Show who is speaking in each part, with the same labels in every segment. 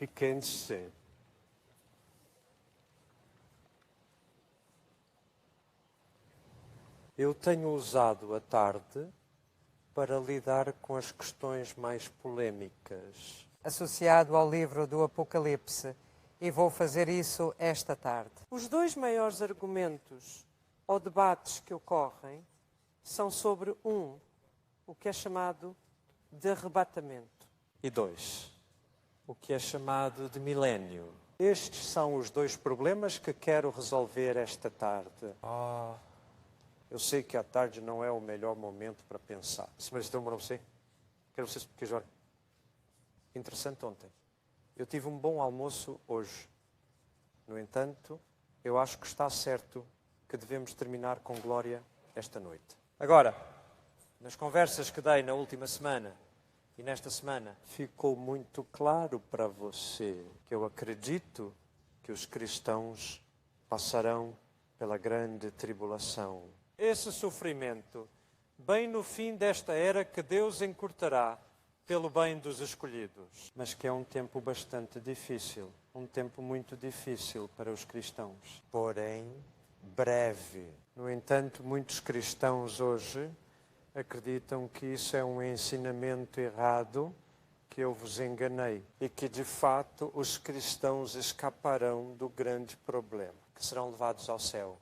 Speaker 1: Fiquem-se. Eu tenho usado a tarde para lidar com as questões mais polêmicas.
Speaker 2: Associado ao livro do Apocalipse, e vou fazer isso esta tarde.
Speaker 3: Os dois maiores argumentos ou debates que ocorrem são sobre o que é chamado de arrebatamento.
Speaker 1: E 2, o que é chamado de milénio. Estes são os dois problemas que quero resolver esta tarde. Eu sei que a tarde não é o melhor momento para pensar. Senhor, estou para você. Quero vocês que joguem. Interessante ontem. Eu tive um bom almoço hoje. No entanto, eu acho que está certo que devemos terminar com glória esta noite. Agora, nas conversas que dei na última semana e nesta semana, ficou muito claro para você que eu acredito que os cristãos passarão pela grande tribulação. Esse sofrimento, bem no fim desta era que Deus encurtará pelo bem dos escolhidos. Mas que é um tempo bastante difícil, um tempo muito difícil para os cristãos. Porém, breve. No entanto, muitos cristãos hoje acreditam que isso é um ensinamento errado, que eu vos enganei e que, de fato, os cristãos escaparão do grande problema, que serão levados ao céu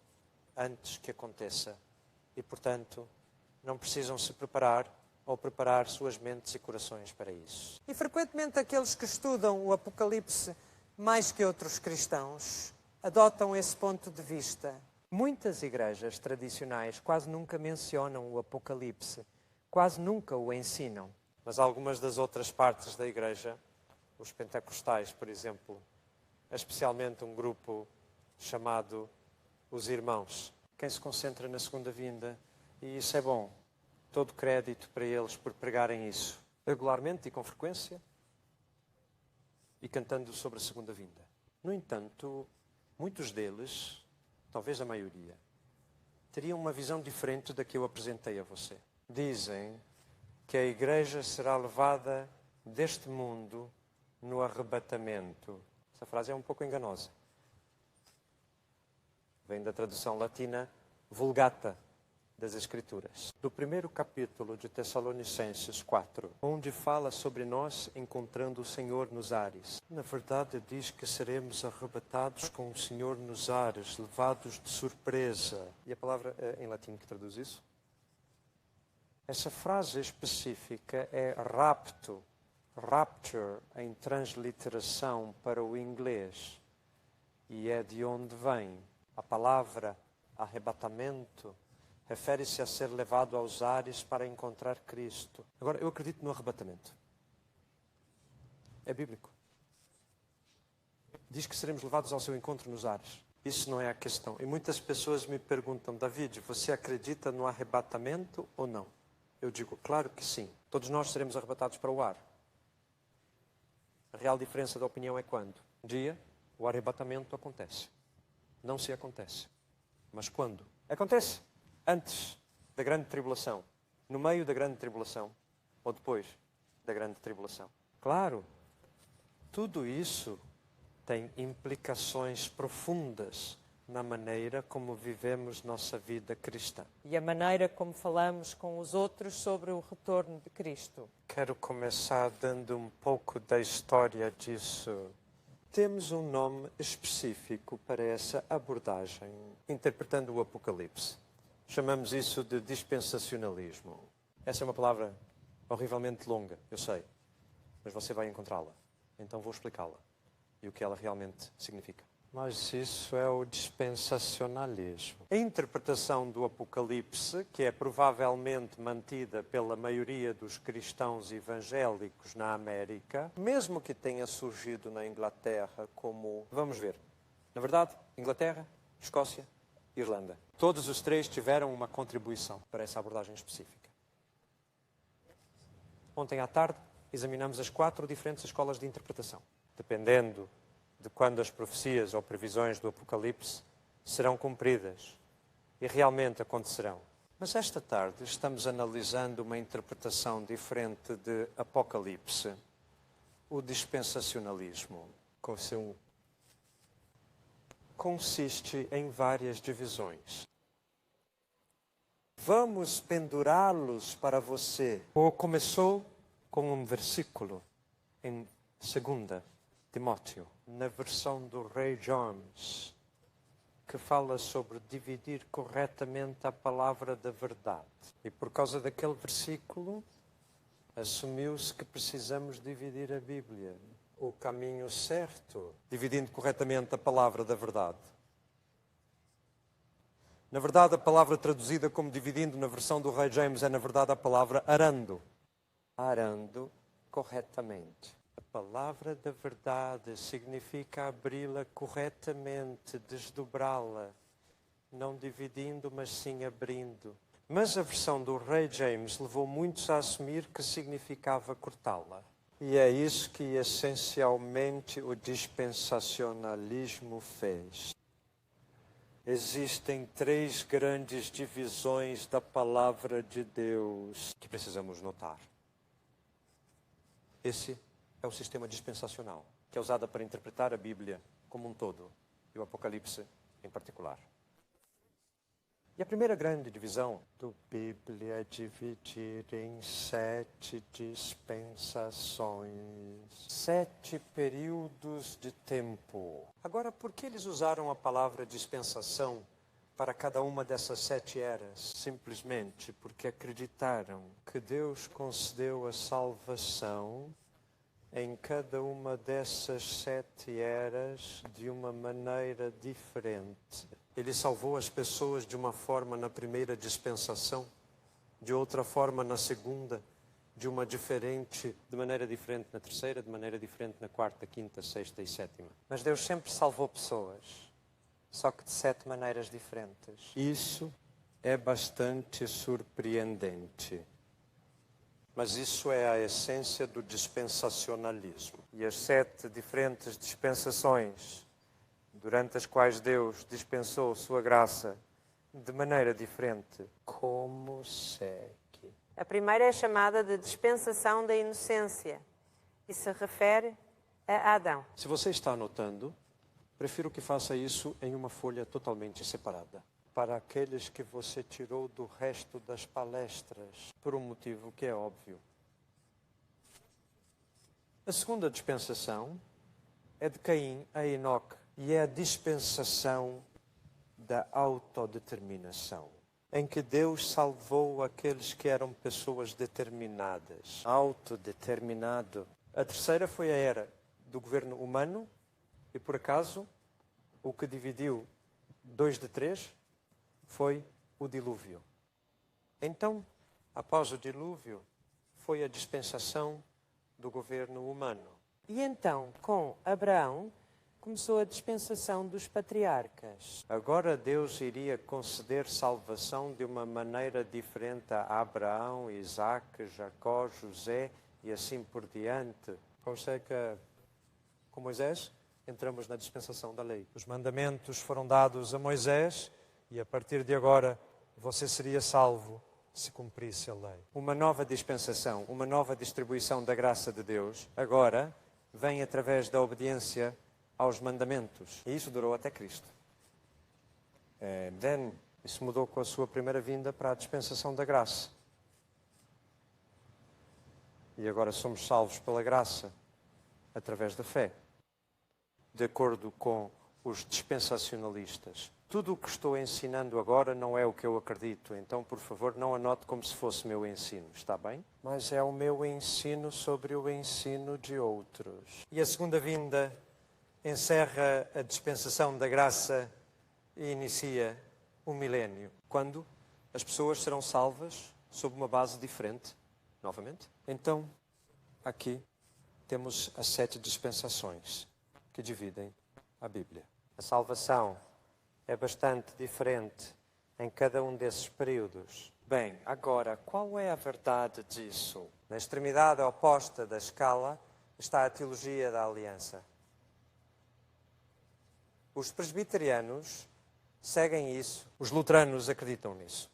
Speaker 1: antes que aconteça. E, portanto, não precisam se preparar ou preparar suas mentes e corações para isso.
Speaker 3: E frequentemente aqueles que estudam o Apocalipse mais que outros cristãos adotam esse ponto de vista.
Speaker 2: Muitas igrejas tradicionais quase nunca mencionam o Apocalipse, quase nunca o ensinam.
Speaker 1: Mas algumas das outras partes da igreja, os pentecostais, por exemplo, especialmente um grupo chamado os Irmãos, quem se concentra na segunda vinda, e isso é bom. Todo crédito para eles por pregarem isso regularmente e com frequência e cantando sobre a segunda vinda. No entanto, muitos deles, talvez a maioria, teriam uma visão diferente da que eu apresentei a você. Dizem que a igreja será levada deste mundo no arrebatamento. Essa frase é um pouco enganosa. Vem da tradução latina Vulgata das Escrituras, do primeiro capítulo de Tessalonicenses 4, onde fala sobre nós encontrando o Senhor nos ares. Na verdade, diz que seremos arrebatados com o Senhor nos ares, levados de surpresa. E a palavra em latim que traduz isso? Essa frase específica é rapto, rapture, em transliteração para o inglês. E é de onde vem a palavra arrebatamento. Refere-se a ser levado aos ares para encontrar Cristo. Agora, eu acredito no arrebatamento. É bíblico. Diz que seremos levados ao seu encontro nos ares. Isso não é a questão. E muitas pessoas me perguntam, David, você acredita no arrebatamento ou não? Eu digo, claro que sim. Todos nós seremos arrebatados para o ar. A real diferença de opinião é quando? Um dia, o arrebatamento acontece. Não se acontece. Mas quando? Acontece. Antes da grande tribulação, no meio da grande tribulação ou depois da grande tribulação. Claro, tudo isso tem implicações profundas na maneira como vivemos nossa vida cristã.
Speaker 3: E a maneira como falamos com os outros sobre o retorno de Cristo.
Speaker 1: Quero começar dando um pouco da história disso. Temos um nome específico para essa abordagem, interpretando o Apocalipse. Chamamos isso de dispensacionalismo. Essa é uma palavra horrivelmente longa, eu sei, mas você vai encontrá-la. Então vou explicá-la e o que ela realmente significa. Mas isso é o dispensacionalismo. A interpretação do Apocalipse, que é provavelmente mantida pela maioria dos cristãos evangélicos na América, mesmo que tenha surgido na Inglaterra como... Vamos ver. Na verdade, Inglaterra, Escócia, Irlanda. Todos os três tiveram uma contribuição para essa abordagem específica. Ontem à tarde, examinamos as 4 diferentes escolas de interpretação. Dependendo de quando as profecias ou previsões do Apocalipse serão cumpridas e realmente acontecerão. Mas esta tarde estamos analisando uma interpretação diferente de Apocalipse, O dispensacionalismo consiste em várias divisões. Vamos pendurá-los para você. Começou com um versículo em 2 Timóteo, na versão do Rei James, que fala sobre dividir corretamente a palavra da verdade. E por causa daquele versículo, assumiu-se que precisamos dividir a Bíblia. O caminho certo, dividindo corretamente a palavra da verdade. Na verdade, a palavra traduzida como dividindo na versão do Rei James é, na verdade, a palavra arando. Arando corretamente. A palavra da verdade significa abri-la corretamente, desdobrá-la, não dividindo, mas sim abrindo. Mas a versão do Rei James levou muitos a assumir que significava cortá-la. E é isso que essencialmente o dispensacionalismo fez. Existem 3 grandes divisões da palavra de Deus que precisamos notar. Esse é o sistema dispensacional, que é usado para interpretar a Bíblia como um todo e o Apocalipse em particular. E a primeira grande divisão da Bíblia é dividir em 7 dispensações, 7 períodos de tempo. Agora, por que eles usaram a palavra dispensação para cada uma dessas 7 eras? Simplesmente porque acreditaram que Deus concedeu a salvação em cada uma dessas 7 eras de uma maneira diferente. Ele salvou as pessoas de uma forma na primeira dispensação, de outra forma na segunda, de maneira diferente na terceira, de maneira diferente na quarta, quinta, sexta e sétima.
Speaker 2: Mas Deus sempre salvou pessoas, só que de 7 maneiras diferentes.
Speaker 1: Isso é bastante surpreendente. Mas isso é a essência do dispensacionalismo.
Speaker 2: E as 7 diferentes dispensações, durante as quais Deus dispensou sua graça de maneira diferente.
Speaker 1: Como segue?
Speaker 4: A primeira é chamada de dispensação da inocência e se refere a Adão.
Speaker 1: Se você está anotando, prefiro que faça isso em uma folha totalmente separada. Para aqueles que você tirou do resto das palestras, por um motivo que é óbvio. A segunda dispensação é de Caim a Enoque e é a dispensação da autodeterminação, em que Deus salvou aqueles que eram pessoas determinadas. Autodeterminado. A terceira foi a era do governo humano e, por acaso, o que dividiu 2 de 3 foi o dilúvio. Então, após o dilúvio, foi a dispensação do governo humano.
Speaker 3: E então, com Abraão, começou a dispensação dos patriarcas.
Speaker 1: Agora Deus iria conceder salvação de uma maneira diferente a Abraão, Isaac, Jacó, José e assim por diante. Ou seja, com Moisés, entramos na dispensação da lei. Os mandamentos foram dados a Moisés e a partir de agora você seria salvo se cumprisse a lei. Uma nova dispensação, uma nova distribuição da graça de Deus, agora vem através da obediência aos mandamentos. E isso durou até Cristo. Isso mudou com a sua primeira vinda para a dispensação da graça. E agora somos salvos pela graça, através da fé. De acordo com os dispensacionalistas. Tudo o que estou ensinando agora não é o que eu acredito, então, por favor, não anote como se fosse meu ensino, está bem? Mas é o meu ensino sobre o ensino de outros. E a segunda vinda encerra a dispensação da graça e inicia o milénio, quando as pessoas serão salvas sob uma base diferente, novamente. Então, aqui temos as 7 dispensações que dividem a Bíblia.
Speaker 2: A salvação é bastante diferente em cada um desses períodos.
Speaker 1: Bem, agora, qual é a verdade disso?
Speaker 2: Na extremidade oposta da escala está a teologia da aliança. Os presbiterianos seguem isso.
Speaker 1: Os luteranos acreditam nisso.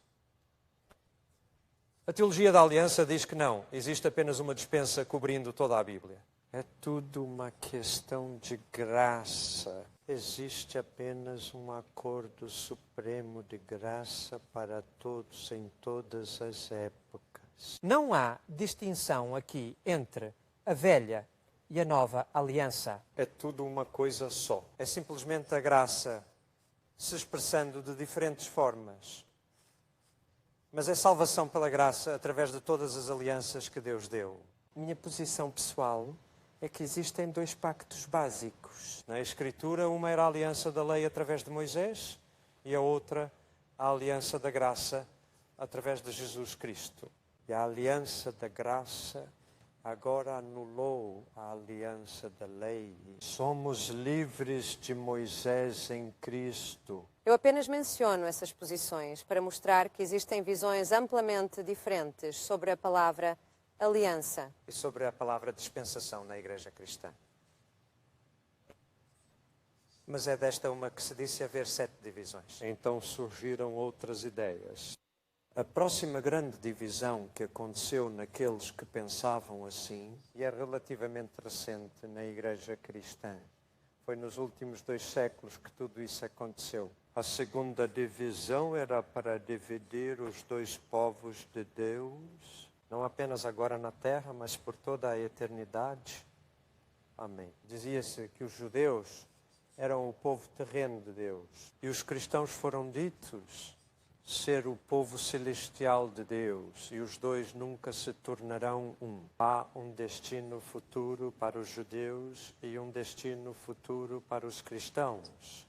Speaker 1: A teologia da aliança diz que não, existe apenas uma dispensa cobrindo toda a Bíblia. É tudo uma questão de graça. Existe apenas um acordo supremo de graça para todos em todas as épocas.
Speaker 3: Não há distinção aqui entre a velha e a nova aliança.
Speaker 1: É tudo uma coisa só. É simplesmente a graça se expressando de diferentes formas. Mas é salvação pela graça através de todas as alianças que Deus deu. Minha posição pessoal é que existem dois pactos básicos. Na Escritura, uma era a aliança da lei através de Moisés e a outra a aliança da graça através de Jesus Cristo. E a aliança da graça agora anulou a aliança da lei. Somos livres de Moisés em Cristo.
Speaker 4: Eu apenas menciono essas posições para mostrar que existem visões amplamente diferentes sobre a palavra aliança.
Speaker 1: E sobre a palavra dispensação na Igreja Cristã. Mas é desta uma que se disse haver 7 divisões. Então surgiram outras ideias. A próxima grande divisão que aconteceu naqueles que pensavam assim, e é relativamente recente na Igreja Cristã, foi nos últimos 2 séculos que tudo isso aconteceu. A segunda divisão era para dividir os 2 povos de Deus, não apenas agora na terra, mas por toda a eternidade. Amém. Dizia-se que os judeus eram o povo terreno de Deus. E os cristãos foram ditos ser o povo celestial de Deus. E os 2 nunca se tornarão um. Há um destino futuro para os judeus e um destino futuro para os cristãos.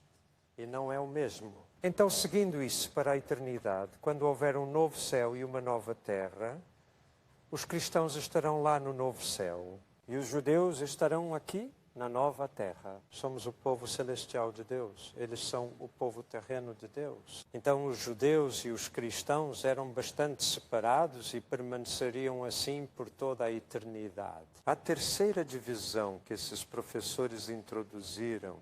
Speaker 1: E não é o mesmo. Então, seguindo isso para a eternidade, quando houver um novo céu e uma nova terra, os cristãos estarão lá no novo céu e os judeus estarão aqui na nova terra. Somos o povo celestial de Deus. Eles são o povo terreno de Deus. Então os judeus e os cristãos eram bastante separados e permaneceriam assim por toda a eternidade. A terceira divisão que esses professores introduziram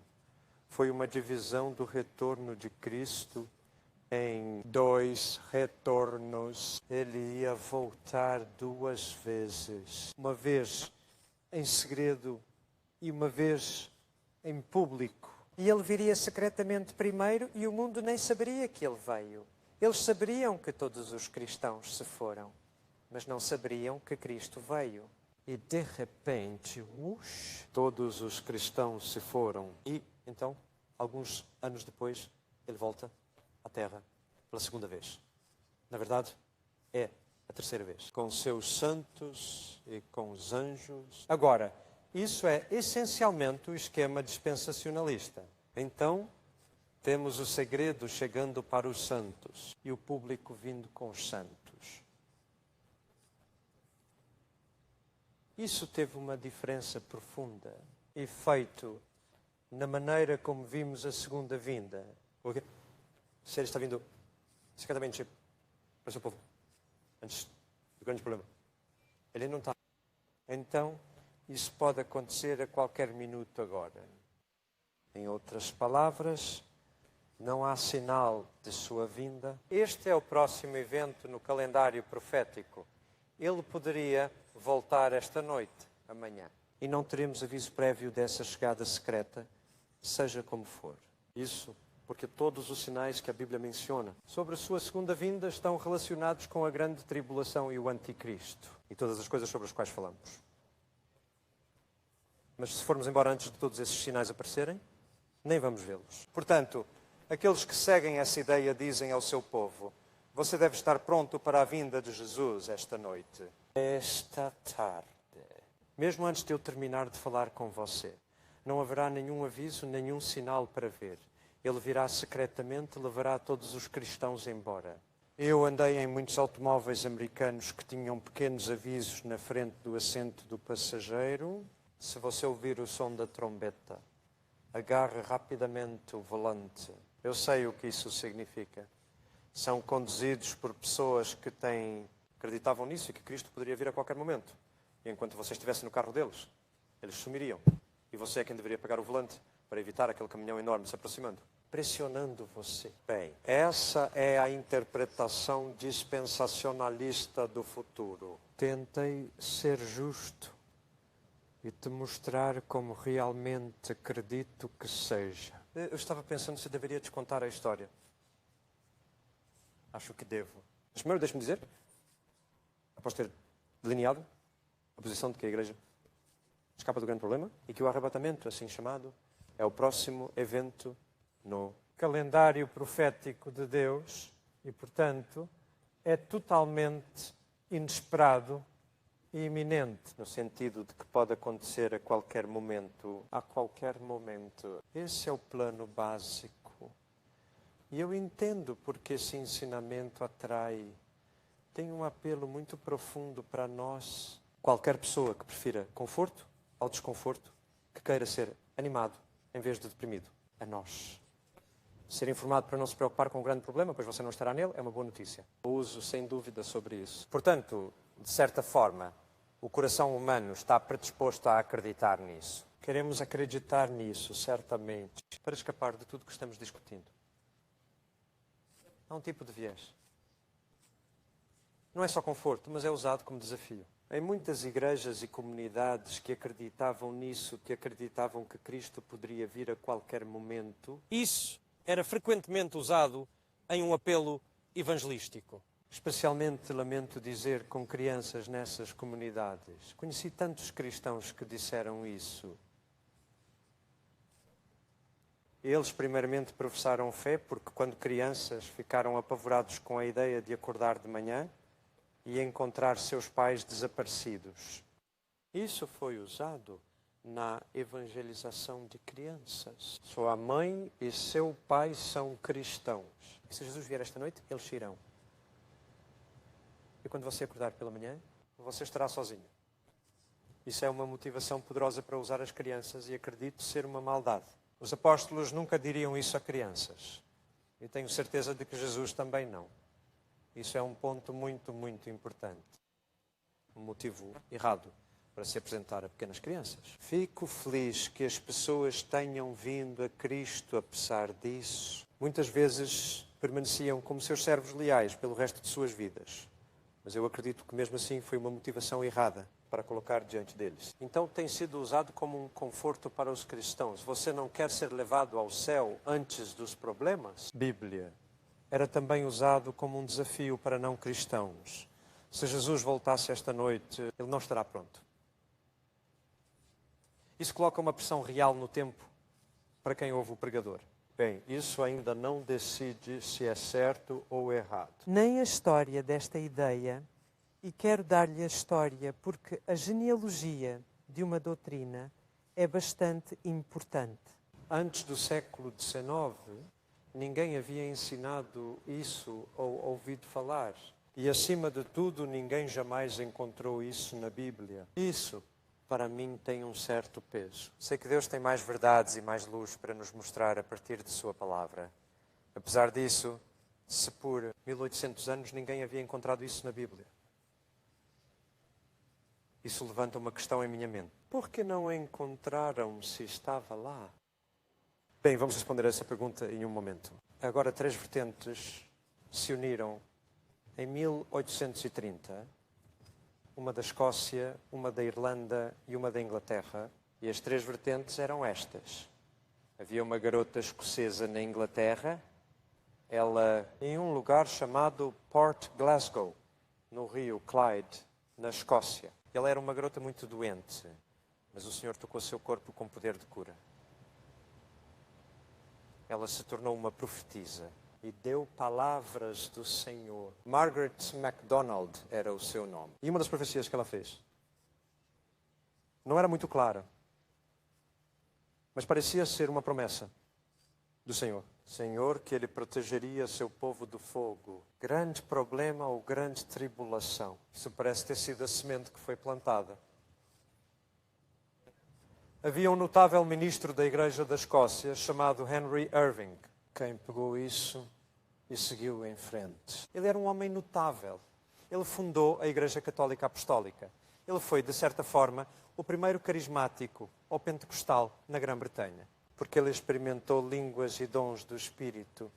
Speaker 1: foi uma divisão do retorno de Cristo em 2 retornos. Ele ia voltar 2 vezes. Uma vez em segredo e uma vez em público. E ele viria secretamente primeiro e o mundo nem saberia que ele veio. Eles saberiam que todos os cristãos se foram, mas não saberiam que Cristo veio. E de repente, todos os cristãos se foram. E então, alguns anos depois, ele volta à Terra pela segunda vez. Na verdade, é a terceira vez. Com seus santos e com os anjos. Agora, isso é essencialmente o esquema dispensacionalista. Então, temos o segredo chegando para os santos e o público vindo com os santos. Isso teve uma diferença profunda, efeito na maneira como vimos a segunda vinda. Porque se ele está vindo secretamente para o seu povo, antes do grande problema, ele não está. Então, isso pode acontecer a qualquer minuto agora. Em outras palavras, não há sinal de sua vinda. Este é o próximo evento no calendário profético. Ele poderia voltar esta noite, amanhã. E não teremos aviso prévio dessa chegada secreta, seja como for. Isso porque todos os sinais que a Bíblia menciona sobre a sua segunda vinda estão relacionados com a grande tribulação e o anticristo. E todas as coisas sobre as quais falamos. Mas se formos embora antes de todos esses sinais aparecerem, nem vamos vê-los. Portanto, aqueles que seguem essa ideia dizem ao seu povo: você deve estar pronto para a vinda de Jesus esta noite. Esta tarde, mesmo antes de eu terminar de falar com você, não haverá nenhum aviso, nenhum sinal para ver. Ele virá secretamente e levará todos os cristãos embora. Eu andei em muitos automóveis americanos que tinham pequenos avisos na frente do assento do passageiro. Se você ouvir o som da trombeta, agarre rapidamente o volante. Eu sei o que isso significa. São conduzidos por pessoas que acreditavam nisso e que Cristo poderia vir a qualquer momento. E enquanto você estivesse no carro deles, eles sumiriam. E você é quem deveria pegar o volante para evitar aquele caminhão enorme se aproximando, pressionando você. Bem, essa é a interpretação dispensacionalista do futuro. Tentei ser justo e te mostrar como realmente acredito que seja. Eu estava pensando se deveria te contar a história. Acho que devo. Mas primeiro deixe-me dizer, após ter delineado a posição de que a Igreja escapa do grande problema e que o arrebatamento, assim chamado, é o próximo evento no calendário profético de Deus e, portanto, é totalmente inesperado e iminente, no sentido de que pode acontecer a qualquer momento. A qualquer momento. Esse é o plano básico. E eu entendo porque esse ensinamento atrai. Tem um apelo muito profundo para nós. Qualquer pessoa que prefira conforto ao desconforto, que queira ser animado em vez de deprimido, a nós. Ser informado para não se preocupar com o grande problema, pois você não estará nele, é uma boa notícia. Eu uso sem dúvida sobre isso. Portanto, de certa forma, o coração humano está predisposto a acreditar nisso. Queremos acreditar nisso, certamente, para escapar de tudo que estamos discutindo. Há um tipo de viés. Não é só conforto, mas é usado como desafio. Em muitas igrejas e comunidades que acreditavam nisso, que acreditavam que Cristo poderia vir a qualquer momento,
Speaker 2: Isso era frequentemente usado em um apelo evangelístico.
Speaker 1: especialmente, lamento dizer, com crianças nessas comunidades. Conheci tantos cristãos que disseram isso. Eles, primeiramente, professaram fé, porque quando crianças ficaram apavorados com a ideia de acordar de manhã e encontrar seus pais desaparecidos. Isso foi usado na evangelização de crianças. Sua mãe e seu pai são cristãos. E se Jesus vier esta noite, eles irão. E quando você acordar pela manhã, você estará sozinho. Isso é uma motivação poderosa para usar as crianças e acredito ser uma maldade. Os apóstolos nunca diriam isso a crianças. E tenho certeza de que Jesus também não. Isso é um ponto muito, muito importante. Um motivo errado para se apresentar a pequenas crianças. Fico feliz que as pessoas tenham vindo a Cristo apesar disso. Muitas vezes permaneciam como seus servos leais pelo resto de suas vidas. Mas eu acredito que mesmo assim foi uma motivação errada para colocar diante deles. Então tem sido usado como um conforto para os cristãos. Você não quer ser levado ao céu antes dos problemas? Bíblia. Era também usado como um desafio para não cristãos. Se Jesus voltasse esta noite, ele não estará pronto. Isso coloca uma pressão real no tempo para quem ouve o pregador. Bem, isso ainda não decide se é certo ou errado.
Speaker 3: Nem a história desta ideia, e quero dar-lhe a história porque a genealogia de uma doutrina é bastante importante.
Speaker 1: Antes do século XIX, ninguém havia ensinado isso ou ouvido falar. E, acima de tudo, ninguém jamais encontrou isso na Bíblia. Isso, para mim, tem um certo peso. Sei que Deus tem mais verdades e mais luz para nos mostrar a partir de sua palavra. Apesar disso, se por 1800 anos ninguém havia encontrado isso na Bíblia. Isso levanta uma questão em minha mente. Por que não encontraram se estava lá? Bem, vamos responder a essa pergunta em um momento. Agora, 3 vertentes se uniram em 1830. Uma da Escócia, uma da Irlanda e uma da Inglaterra. E as 3 vertentes eram estas. Havia uma garota escocesa na Inglaterra. Ela em um lugar chamado Port Glasgow, no rio Clyde, na Escócia. Ela era uma garota muito doente, mas o Senhor tocou seu corpo com poder de cura. Ela se tornou uma profetisa e deu palavras do Senhor. Margaret MacDonald era o seu nome. E uma das profecias que ela fez não era muito clara, mas parecia ser uma promessa do Senhor. Senhor, que Ele protegeria seu povo do fogo. Grande problema ou grande tribulação. Isso parece ter sido a semente que foi plantada. Havia um notável ministro da Igreja da Escócia chamado Henry Irving. Quem pegou isso e seguiu em frente. Ele era um homem notável. Ele fundou a Igreja Católica Apostólica. Ele foi, de certa forma, o primeiro carismático ou pentecostal na Grã-Bretanha. Porque ele experimentou línguas e dons do Espírito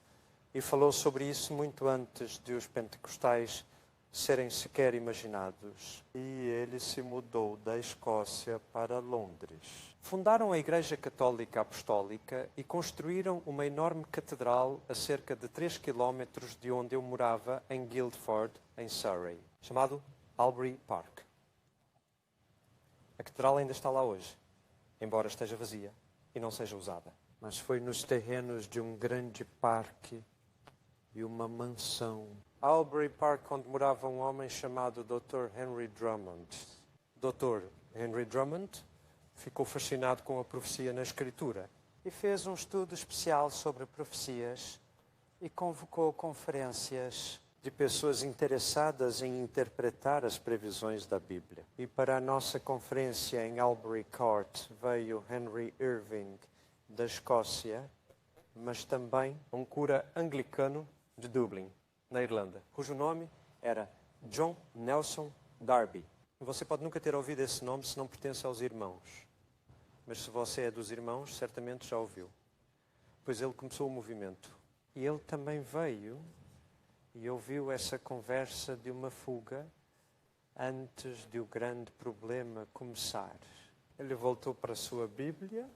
Speaker 1: e falou sobre isso muito antes de os pentecostais serem sequer imaginados. E ele se mudou da Escócia para Londres. Fundaram a Igreja Católica Apostólica e construíram uma enorme catedral a cerca de 3 quilómetros de onde eu morava, em Guildford, em Surrey, chamado Albury Park. A catedral ainda está lá hoje, embora esteja vazia e não seja usada. Mas foi nos terrenos de um grande parque e uma mansão. Albury Park, onde morava um homem chamado Dr. Henry Drummond. Dr. Henry Drummond ficou fascinado com a profecia na Escritura e fez um estudo especial sobre profecias e convocou conferências de pessoas interessadas em interpretar as previsões da Bíblia. E para a nossa conferência em Albury Court veio Henry Irving, da Escócia, mas também um cura anglicano de Dublin, na Irlanda, cujo nome era John Nelson Darby. Você pode nunca ter ouvido esse nome se não pertence aos irmãos. Mas se você é dos irmãos, certamente já ouviu. Pois ele começou o movimento. E ele também veio e ouviu essa conversa de uma fuga antes de o grande problema começar. Ele voltou para a sua Bíblia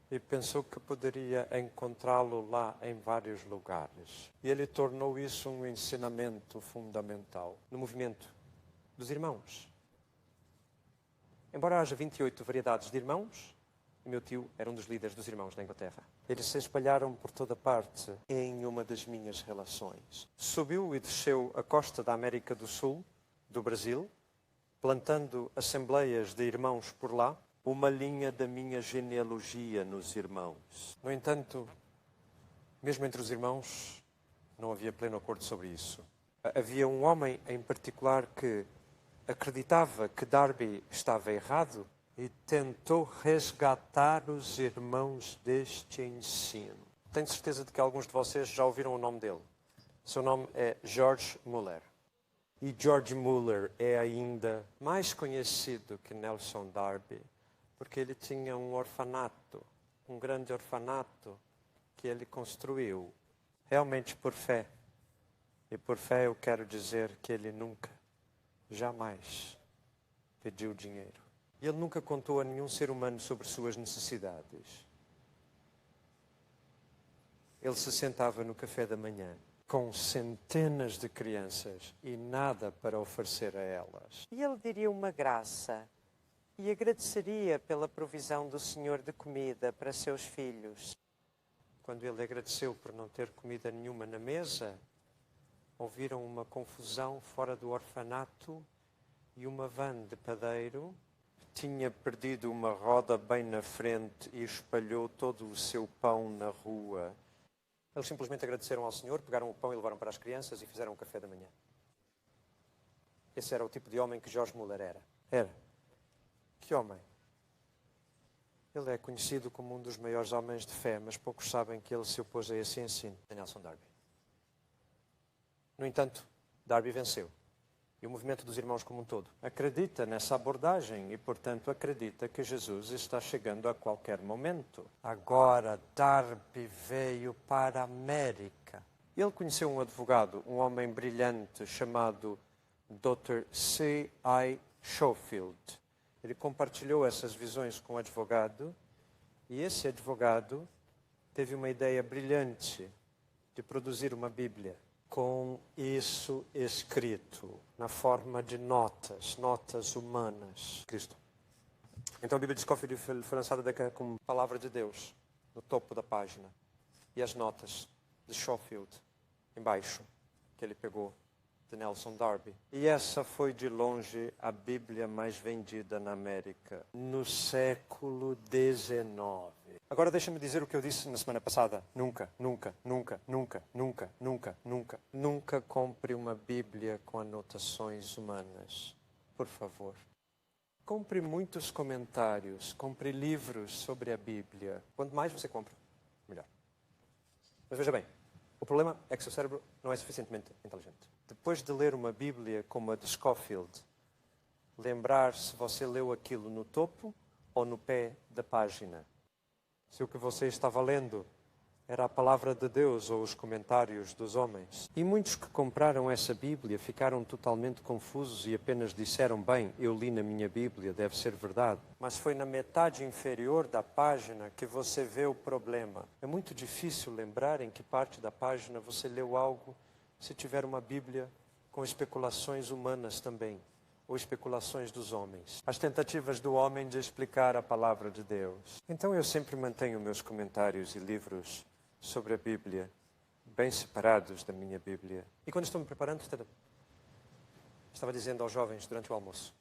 Speaker 1: e pensou que poderia encontrá-lo lá em vários lugares. E ele tornou isso um ensinamento fundamental no movimento dos irmãos. Embora haja 28 variedades de irmãos, o meu tio era um dos líderes dos irmãos da Inglaterra. Eles se espalharam por toda parte em uma das minhas relações. Subiu e desceu a costa da América do Sul, do Brasil, plantando assembleias de irmãos por lá, uma linha da minha genealogia nos irmãos. No entanto, mesmo entre os irmãos, não havia pleno acordo sobre isso. Havia um homem em particular que acreditava que Darby estava errado e tentou resgatar os irmãos deste ensino. Tenho certeza de que alguns de vocês já ouviram o nome dele. Seu nome é George Muller. E George Muller é ainda mais conhecido que Nelson Darby, porque ele tinha um orfanato, um grande orfanato que ele construiu, realmente por fé. E por fé eu quero dizer que ele nunca, jamais pediu dinheiro. E ele nunca contou a nenhum ser humano sobre suas necessidades. Ele se sentava no café da manhã com centenas de crianças e nada para oferecer a elas.
Speaker 3: E ele diria uma graça e agradeceria pela provisão do Senhor de comida para seus filhos.
Speaker 1: Quando ele agradeceu por não ter comida nenhuma na mesa, ouviram uma confusão fora do orfanato e uma van de padeiro tinha perdido uma roda bem na frente e espalhou todo o seu pão na rua. Eles simplesmente agradeceram ao Senhor, pegaram o pão e levaram para as crianças e fizeram o café da manhã. Esse era o tipo de homem que George Muller era. Era. Que homem? Ele é conhecido como um dos maiores homens de fé, mas poucos sabem que ele se opôs a esse ensino de Nelson Darby. No entanto, Darby venceu. E o movimento dos irmãos como um todo acredita nessa abordagem e, portanto, acredita que Jesus está chegando a qualquer momento. Agora, Darby veio para a América. Ele conheceu um advogado, um homem brilhante chamado Dr. C.I. Schofield. Ele compartilhou essas visões com o advogado e esse advogado teve uma ideia brilhante de produzir uma Bíblia com isso escrito na forma de notas humanas. Cristo. Então a Bíblia de Schofield foi lançada como palavra de Deus no topo da página e as notas de Schofield embaixo que ele pegou de Nelson Darby. E essa foi de longe a Bíblia mais vendida na América no século XIX. Agora deixa-me dizer o que eu disse na semana passada. Nunca, nunca, nunca, nunca, nunca, nunca, nunca, nunca compre uma Bíblia com anotações humanas. Por favor. Compre muitos comentários, compre livros sobre a Bíblia. Quanto mais você compra, melhor. Mas veja bem, o problema é que seu cérebro não é suficientemente inteligente. Depois de ler uma Bíblia como a de Schofield, lembrar se você leu aquilo no topo ou no pé da página. Se o que você estava lendo Era a palavra de Deus ou os comentários dos homens. E muitos que compraram essa Bíblia ficaram totalmente confusos e apenas disseram, bem, eu li na minha Bíblia, deve ser verdade. Mas foi na metade inferior da página que você vê o problema. É muito difícil lembrar em que parte da página você leu algo se tiver uma Bíblia com especulações humanas também, ou especulações dos homens. As tentativas do homem de explicar a palavra de Deus. Então eu sempre mantenho meus comentários e livros sobre a Bíblia bem separados da minha Bíblia. E quando estou me preparando, estava dizendo aos jovens durante o almoço,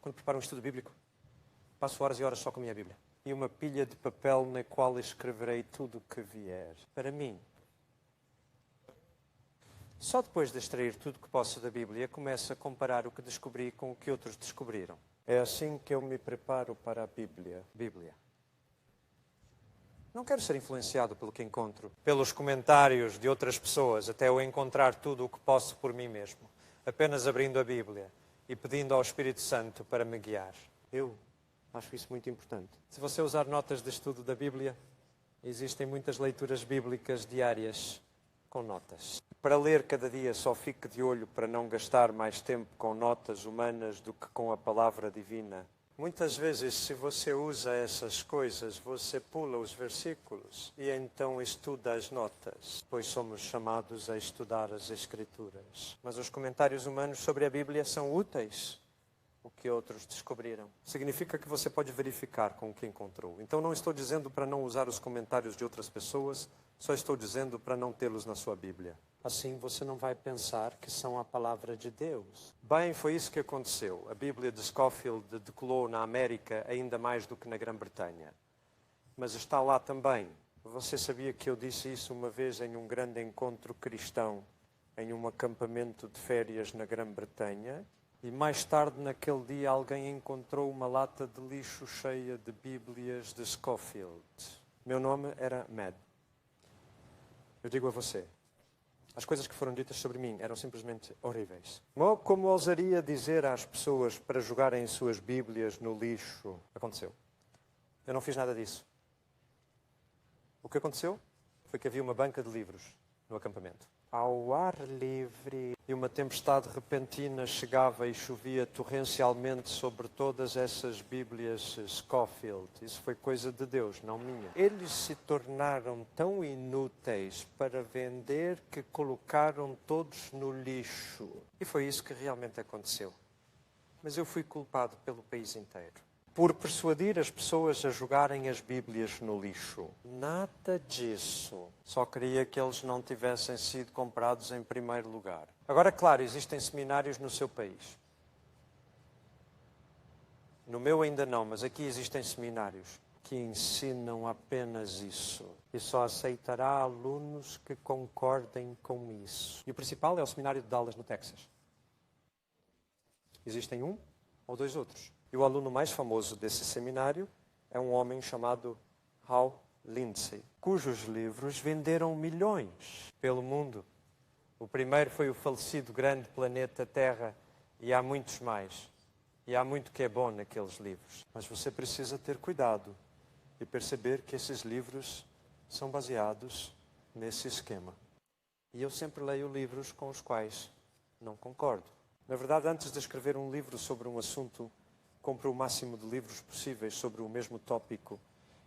Speaker 1: quando preparo um estudo bíblico, passo horas e horas só com a minha Bíblia. E uma pilha de papel na qual escreverei tudo o que vier. Para mim, só depois de extrair tudo o que posso da Bíblia, começo a comparar o que descobri com o que outros descobriram. É assim que eu me preparo para a Bíblia. Não quero ser influenciado pelo que encontro, pelos comentários de outras pessoas, até eu encontrar tudo o que posso por mim mesmo, apenas abrindo a Bíblia e pedindo ao Espírito Santo para me guiar. Eu acho isso muito importante. Se você usar notas de estudo da Bíblia, existem muitas leituras bíblicas diárias com notas. Para ler cada dia, só fique de olho para não gastar mais tempo com notas humanas do que com a palavra divina. Muitas vezes, se você usa essas coisas, você pula os versículos e então estuda as notas, pois somos chamados a estudar as Escrituras. Mas os comentários humanos sobre a Bíblia são úteis, o que outros descobriram. Significa que você pode verificar com o que encontrou. Então não estou dizendo para não usar os comentários de outras pessoas, só estou dizendo para não tê-los na sua Bíblia. Assim você não vai pensar que são a palavra de Deus. Bem, foi isso que aconteceu. A Bíblia de Scofield decolou na América ainda mais do que na Grã-Bretanha. Mas está lá também. Você sabia que eu disse isso uma vez em um grande encontro cristão, em um acampamento de férias na Grã-Bretanha? E mais tarde, naquele dia, alguém encontrou uma lata de lixo cheia de Bíblias de Scofield. Meu nome era Mad. Eu digo a você, as coisas que foram ditas sobre mim eram simplesmente horríveis. Como ousaria dizer às pessoas para jogarem suas Bíblias no lixo? Aconteceu. Eu não fiz nada disso. O que aconteceu foi que havia uma banca de livros no acampamento. Ao ar livre. E uma tempestade repentina chegava e chovia torrencialmente sobre todas essas Bíblias Scofield. Isso foi coisa de Deus, não minha. Eles se tornaram tão inúteis para vender que colocaram todos no lixo. E foi isso que realmente aconteceu. Mas eu fui culpado pelo país inteiro por persuadir as pessoas a jogarem as Bíblias no lixo. Nada disso. Só queria que eles não tivessem sido comprados em primeiro lugar. Agora, claro, existem seminários no seu país. No meu ainda não, mas aqui existem seminários que ensinam apenas isso. E só aceitará alunos que concordem com isso. E o principal é o seminário de Dallas, no Texas. Existem um ou dois outros. E o aluno mais famoso desse seminário é um homem chamado Hal Lindsey, cujos livros venderam milhões pelo mundo. O primeiro foi o falecido grande planeta Terra, e há muitos mais. E há muito que é bom naqueles livros. Mas você precisa ter cuidado e perceber que esses livros são baseados nesse esquema. E eu sempre leio livros com os quais não concordo. Na verdade, antes de escrever um livro sobre um assunto, compro o máximo de livros possíveis sobre o mesmo tópico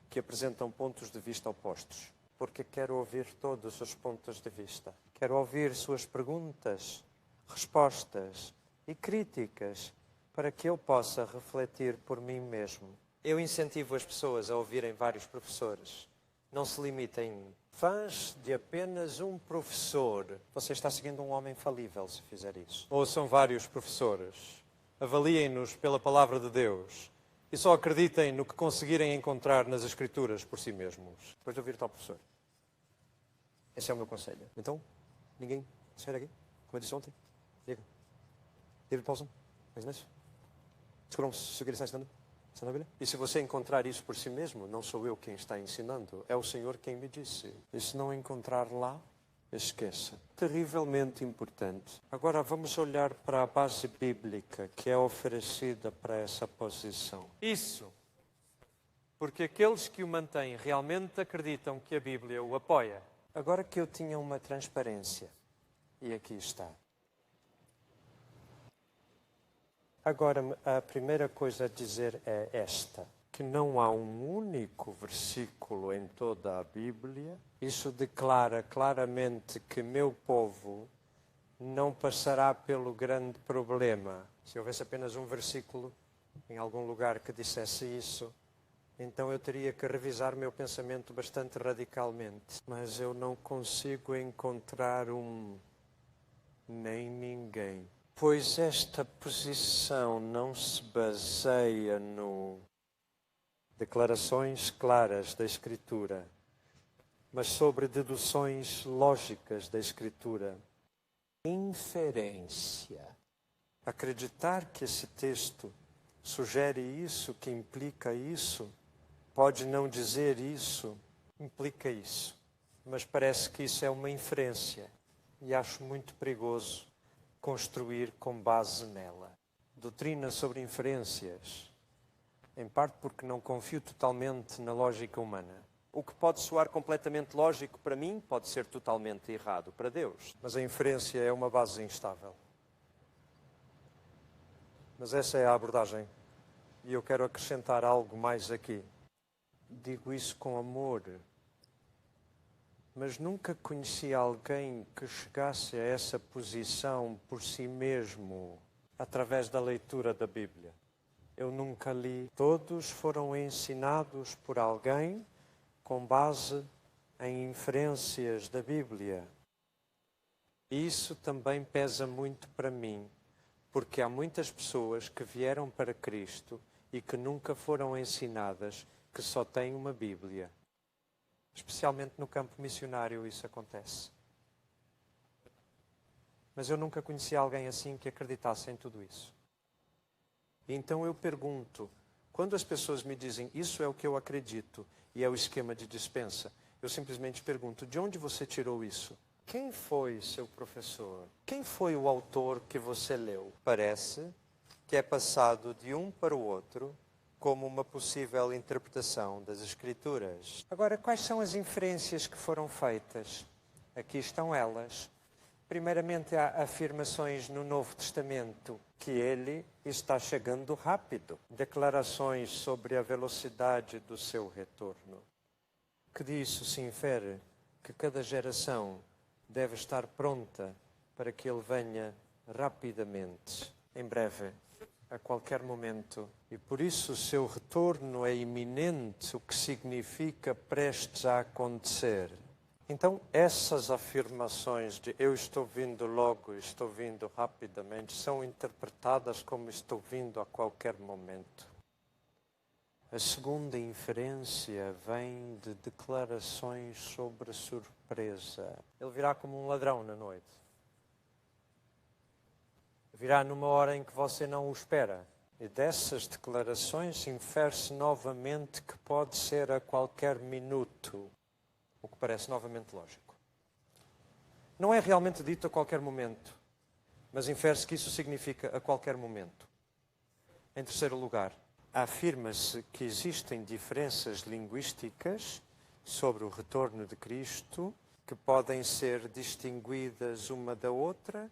Speaker 1: que apresentam pontos de vista opostos. Porque quero ouvir todos os pontos de vista. Quero ouvir suas perguntas, respostas e críticas para que eu possa refletir por mim mesmo. Eu incentivo as pessoas a ouvirem vários professores. Não se limitem fãs de apenas um professor. Você está seguindo um homem falível se fizer isso. Ou são vários professores. Avaliem-nos pela palavra de Deus e só acreditem no que conseguirem encontrar nas Escrituras por si mesmos. Depois de ouvir tal professor. Esse é o meu conselho. Então, ninguém sai daqui? Como eu disse ontem? Diga. David Paulson? Mais nisso? Descobram se o que ele está ensinando? Está na Bíblia? E se você encontrar isso por si mesmo, não sou eu quem está ensinando, é o Senhor quem me disse. E se não encontrar lá, esqueça. Terrivelmente importante. Agora vamos olhar para a base bíblica que é oferecida para essa posição. Isso
Speaker 2: Porque aqueles que o mantêm realmente acreditam que a Bíblia o apoia.
Speaker 1: Agora que eu tinha uma transparência, e aqui está. Agora, a primeira coisa a dizer é esta, que não há um único versículo em toda a Bíblia. Isso declara claramente que meu povo não passará pelo grande problema. Se houvesse apenas um versículo em algum lugar que dissesse isso, então eu teria que revisar meu pensamento bastante radicalmente. Mas eu não consigo encontrar nem ninguém. Pois esta posição não se baseia no declarações claras da Escritura, mas sobre deduções lógicas da Escritura. Inferência. Acreditar que esse texto sugere isso, que implica isso, pode não dizer isso, implica isso. Mas parece que isso é uma inferência e acho muito perigoso construir com base nela. Doutrina sobre inferências, em parte porque não confio totalmente na lógica humana.
Speaker 2: O que pode soar completamente lógico para mim pode ser totalmente errado para Deus.
Speaker 1: Mas a inferência é uma base instável. Mas essa é a abordagem. E eu quero acrescentar algo mais aqui. Digo isso com amor. Mas nunca conheci alguém que chegasse a essa posição por si mesmo, através da leitura da Bíblia. Eu nunca li. Todos foram ensinados por alguém com base em inferências da Bíblia. E isso também pesa muito para mim, porque há muitas pessoas que vieram para Cristo e que nunca foram ensinadas que só têm uma Bíblia. Especialmente no campo missionário isso acontece. Mas eu nunca conheci alguém assim que acreditasse em tudo isso. E então eu pergunto, quando as pessoas me dizem isso é o que eu acredito e é o esquema de dispensa, eu simplesmente pergunto, de onde você tirou isso? Quem foi seu professor? Quem foi o autor que você leu? Parece que é passado de um para o outro como uma possível interpretação das Escrituras. Agora, quais são as inferências que foram feitas? Aqui estão elas. Primeiramente, há afirmações no Novo Testamento que ele está chegando rápido. Declarações sobre a velocidade do seu retorno. Que disso se infere que cada geração deve estar pronta para que ele venha rapidamente, em breve, a qualquer momento. E por isso o seu retorno é iminente, o que significa prestes a acontecer. Então, essas afirmações de eu estou vindo logo, estou vindo rapidamente, são interpretadas como estou vindo a qualquer momento. A segunda inferência vem de declarações sobre surpresa. Ele virá como um ladrão na noite. Virá numa hora em que você não o espera. E dessas declarações infere-se novamente que pode ser a qualquer minuto, o que parece novamente lógico. Não é realmente dito a qualquer momento, mas infere-se que isso significa a qualquer momento. Em terceiro lugar, afirma-se que existem diferenças linguísticas sobre o retorno de Cristo que podem ser distinguidas uma da outra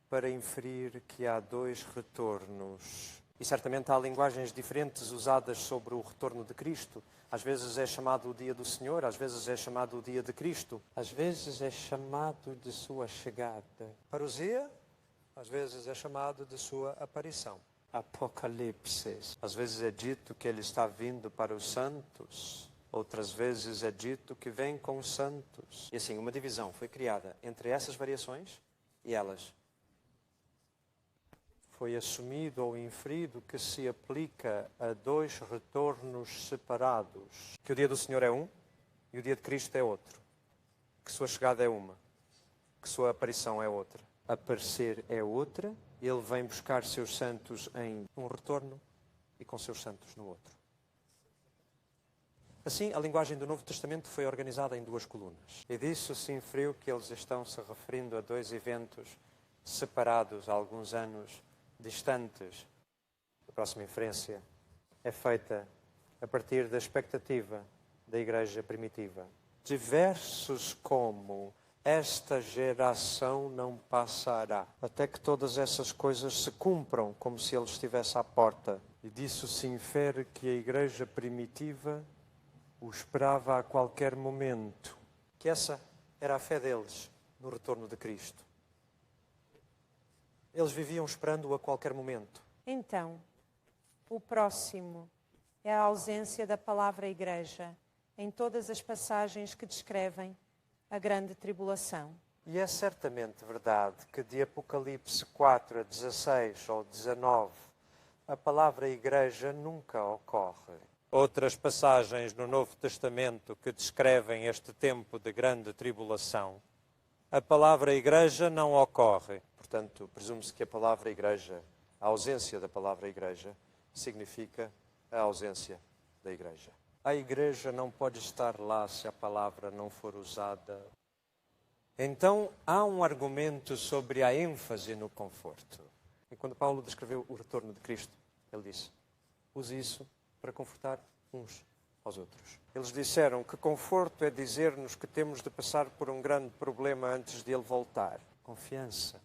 Speaker 1: para inferir que há dois retornos. E certamente há linguagens diferentes usadas sobre o retorno de Cristo. Às vezes é chamado o dia do Senhor, às vezes é chamado o dia de Cristo. Às vezes é chamado de sua chegada. Parousia, às vezes é chamado de sua aparição. Apocalipse. Às vezes é dito que ele está vindo para os santos. Outras vezes é dito que vem com os santos. E assim, uma divisão foi criada entre essas variações e elas. Foi assumido ou inferido que se aplica a dois retornos separados. Que o dia do Senhor é um e o dia de Cristo é outro. Que sua chegada é uma. Que sua aparição é outra. Aparecer é outra. Ele vem buscar seus santos em um retorno e com seus santos no outro. Assim, a linguagem do Novo Testamento foi organizada em duas colunas. E disso se inferiu que eles estão se referindo a dois eventos separados há alguns anos distantes. A próxima inferência é feita a partir da expectativa da igreja primitiva. De versos como esta geração não passará, até que todas essas coisas se cumpram, como se ele estivesse à porta. E disso se infere que a igreja primitiva o esperava a qualquer momento. Que essa era a fé deles no retorno de Cristo. Eles viviam esperando-o a qualquer momento.
Speaker 3: Então, o próximo é a ausência da palavra igreja em todas as passagens que descrevem a grande tribulação.
Speaker 1: E é certamente verdade que de Apocalipse 4 a 16 ou 19, a palavra igreja nunca ocorre. Outras passagens no Novo Testamento que descrevem este tempo de grande tribulação, a palavra igreja não ocorre. Portanto, presume-se que a palavra igreja, a ausência da palavra igreja, significa a ausência da igreja. A igreja não pode estar lá se a palavra não for usada. Então, há um argumento sobre a ênfase no conforto. E quando Paulo descreveu o retorno de Cristo, ele disse: use isso para confortar uns aos outros. Eles disseram que conforto é dizer-nos que temos de passar por um grande problema antes de ele voltar. Confiança.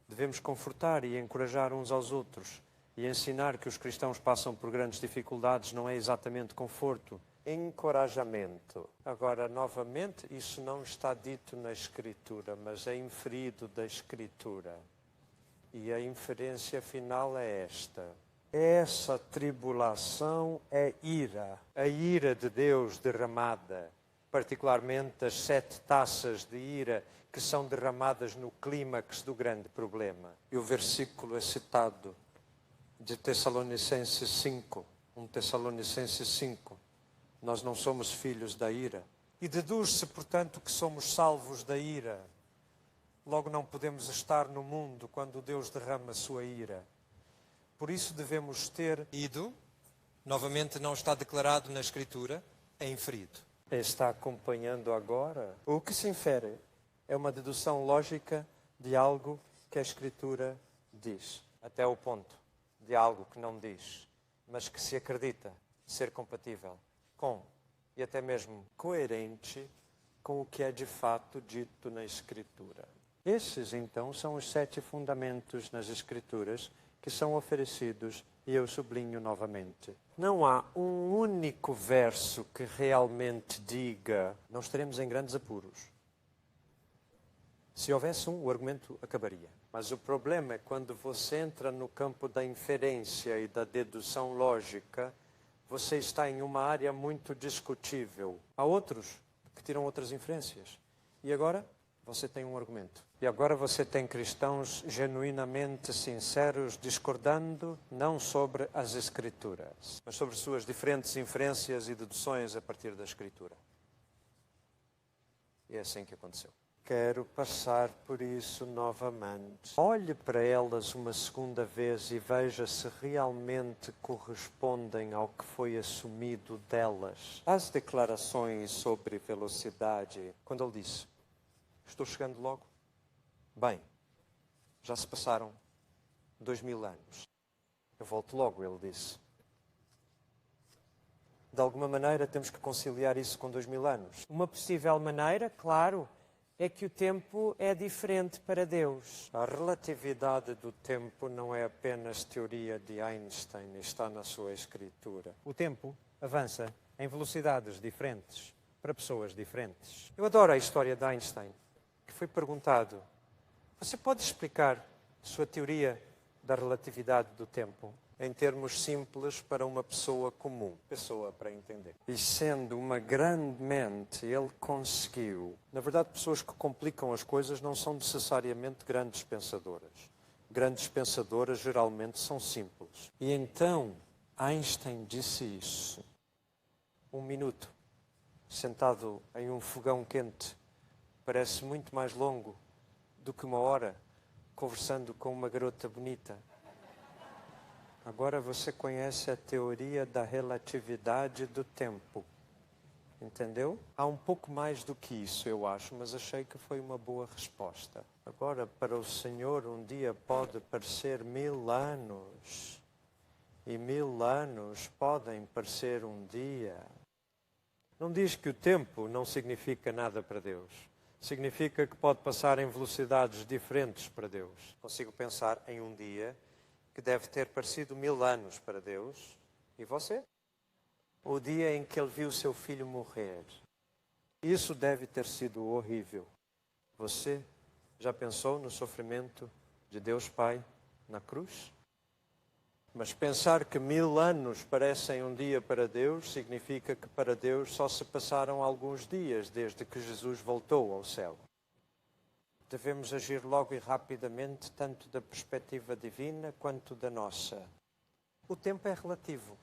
Speaker 1: Devemos confortar e encorajar uns aos outros. E ensinar que os cristãos passam por grandes dificuldades não é exatamente conforto. Encorajamento. Agora, novamente, isso não está dito na Escritura, mas é inferido da Escritura. E a inferência final é esta. Essa tribulação é ira. A ira de Deus derramada. Particularmente as 7 taças de ira que são derramadas no clímax do grande problema. E o versículo é citado de Tessalonicenses 5. 1 Tessalonicenses 5. Nós não somos filhos da ira. E deduz-se, portanto, que somos salvos da ira. Logo não podemos estar no mundo quando Deus derrama a sua ira. Por isso devemos ter ido, novamente não está declarado na Escritura, é inferido. Está acompanhando agora. O que se infere é uma dedução lógica de algo que a Escritura diz. Até o ponto de algo que não diz, mas que se acredita ser compatível com, e até mesmo coerente com o que é de fato dito na Escritura. Esses, então, são os 7 fundamentos nas Escrituras que são oferecidos, e eu sublinho novamente. Não há um único verso que realmente diga: não estaremos em grandes apuros. Se houvesse um, o argumento acabaria. Mas o problema é quando você entra no campo da inferência e da dedução lógica, você está em uma área muito discutível. Há outros que tiram outras inferências. E agora você tem um argumento. E agora você tem cristãos genuinamente sinceros discordando não sobre as Escrituras, mas sobre suas diferentes inferências e deduções a partir da Escritura. E é assim que aconteceu. Quero passar por isso novamente. Olhe para elas uma segunda vez e veja se realmente correspondem ao que foi assumido delas. As declarações sobre velocidade, quando ele disse: estou chegando logo. Bem, já se passaram 2000 anos. Eu volto logo, ele disse. De alguma maneira temos que conciliar isso com 2000 anos.
Speaker 3: Uma possível maneira, claro, é que o tempo é diferente para Deus.
Speaker 1: A relatividade do tempo não é apenas teoria de Einstein, está na sua escritura. O tempo avança em velocidades diferentes para pessoas diferentes. Eu adoro a história de Einstein, que foi perguntado: você pode explicar sua teoria da relatividade do tempo em termos simples para uma pessoa comum, pessoa para entender? E sendo uma grande mente, ele conseguiu. Na verdade, pessoas que complicam as coisas não são necessariamente grandes pensadoras. Grandes pensadoras geralmente são simples. E então, Einstein disse isso. 1 minuto, sentado em um fogão quente, parece muito mais longo do que 1 hora conversando com uma garota bonita. Agora você conhece a teoria da relatividade do tempo. Entendeu? Há um pouco mais do que isso, eu acho, mas achei que foi uma boa resposta. Agora, para o Senhor, um dia pode parecer 1000 anos. E 1000 anos podem parecer um dia. Não diz que o tempo não significa nada para Deus. Significa que pode passar em velocidades diferentes para Deus. Consigo pensar em um dia que deve ter parecido 1000 anos para Deus. E você? O dia em que ele viu seu filho morrer. Isso deve ter sido horrível. Você já pensou no sofrimento de Deus Pai na cruz? Mas pensar que 1000 anos parecem um dia para Deus, significa que para Deus só se passaram alguns dias desde que Jesus voltou ao céu. Devemos agir logo e rapidamente, tanto da perspectiva divina quanto da nossa. O tempo é relativo.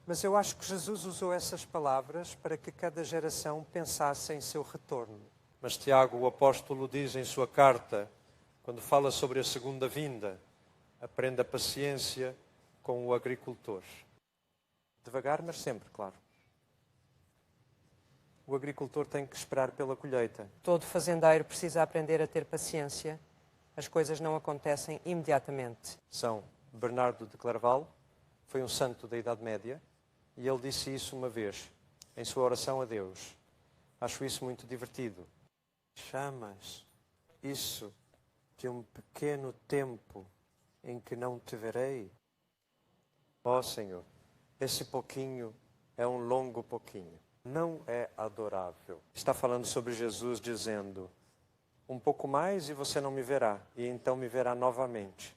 Speaker 1: Mas eu acho que Jesus usou essas palavras para que cada geração pensasse em seu retorno. Mas Tiago, o apóstolo, diz em sua carta, quando fala sobre a segunda vinda, aprenda paciência com o agricultor. Devagar, mas sempre, claro. O agricultor tem que esperar pela colheita.
Speaker 3: Todo fazendeiro precisa aprender a ter paciência. As coisas não acontecem imediatamente.
Speaker 1: São Bernardo de Claraval, foi um santo da Idade Média, e ele disse isso uma vez, em sua oração a Deus. Acho isso muito divertido. Chamas isso de um pequeno tempo em que não te verei? Ó Senhor, esse pouquinho é um longo pouquinho. Não é adorável. Está falando sobre Jesus dizendo, um pouco mais e você não me verá, e então me verá novamente.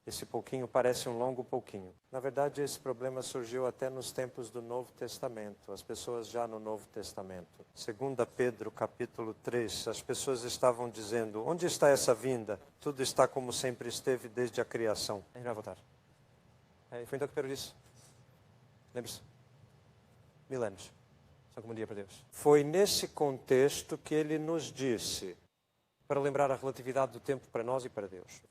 Speaker 1: Esse pouquinho parece um longo pouquinho. Na verdade, esse problema surgiu até nos tempos do Novo Testamento. As pessoas já no Novo Testamento. 2 Pedro, capítulo 3, as pessoas estavam dizendo, onde está essa vinda? Tudo está como sempre esteve desde a criação. Ele vai voltar. Foi então que Pedro disse. Lembre-se. 1000 anos. São como um dia para Deus. Foi nesse contexto que ele nos disse, para lembrar a relatividade do tempo para nós e para Deus.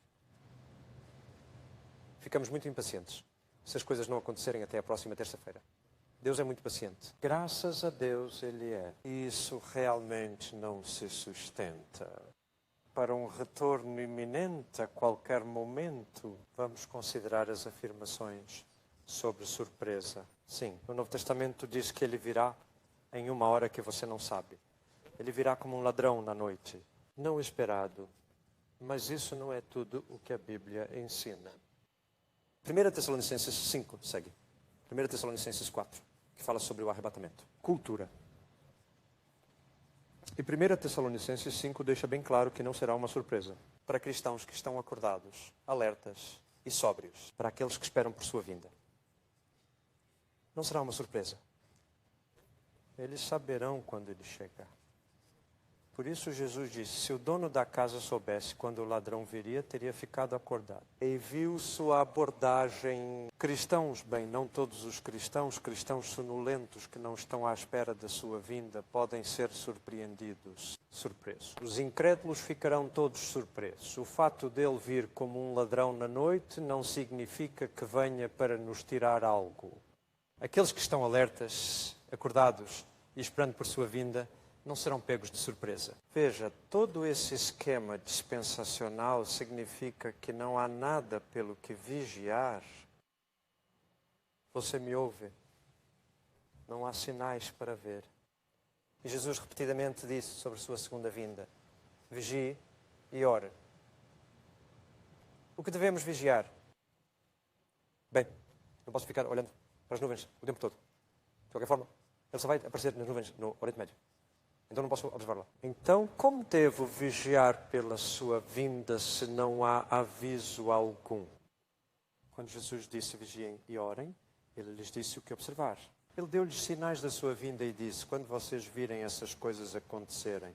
Speaker 1: Ficamos muito impacientes se as coisas não acontecerem até a próxima terça-feira. Deus é muito paciente. Graças a Deus Ele é. E isso realmente não se sustenta. Para um retorno iminente a qualquer momento, vamos considerar as afirmações sobre surpresa. Sim, no Novo Testamento diz que Ele virá em uma hora que você não sabe. Ele virá como um ladrão na noite. Não esperado. Mas isso não é tudo o que a Bíblia ensina. 1 Tessalonicenses 5, segue. 1 Tessalonicenses 4, que fala sobre o arrebatamento. Cultura. E 1 Tessalonicenses 5 deixa bem claro que não será uma surpresa para cristãos que estão acordados, alertas e sóbrios, para aqueles que esperam por sua vinda. Não será uma surpresa. Eles saberão quando ele chegar. Por isso Jesus disse, se o dono da casa soubesse quando o ladrão viria, teria ficado acordado. E viu sua abordagem. Cristãos, bem, não todos os cristãos sonolentos que não estão à espera da sua vinda, podem ser surpreendidos, surpresos. Os incrédulos ficarão todos surpresos. O fato dele vir como um ladrão na noite não significa que venha para nos tirar algo. Aqueles que estão alertas, acordados e esperando por sua vinda, não serão pegos de surpresa. Veja, todo esse esquema dispensacional significa que não há nada pelo que vigiar. Você me ouve? Não há sinais para ver. E Jesus repetidamente disse sobre a sua segunda vinda, vigie e ore. O que devemos vigiar? Bem, não posso ficar olhando para as nuvens o tempo todo. De qualquer forma, ele só vai aparecer nas nuvens no Oriente Médio. Então não posso observá-la. Então, como devo vigiar pela sua vinda se não há aviso algum? Quando Jesus disse vigiem e orem, ele lhes disse o que observar. Ele deu-lhes sinais da sua vinda e disse, quando vocês virem essas coisas acontecerem,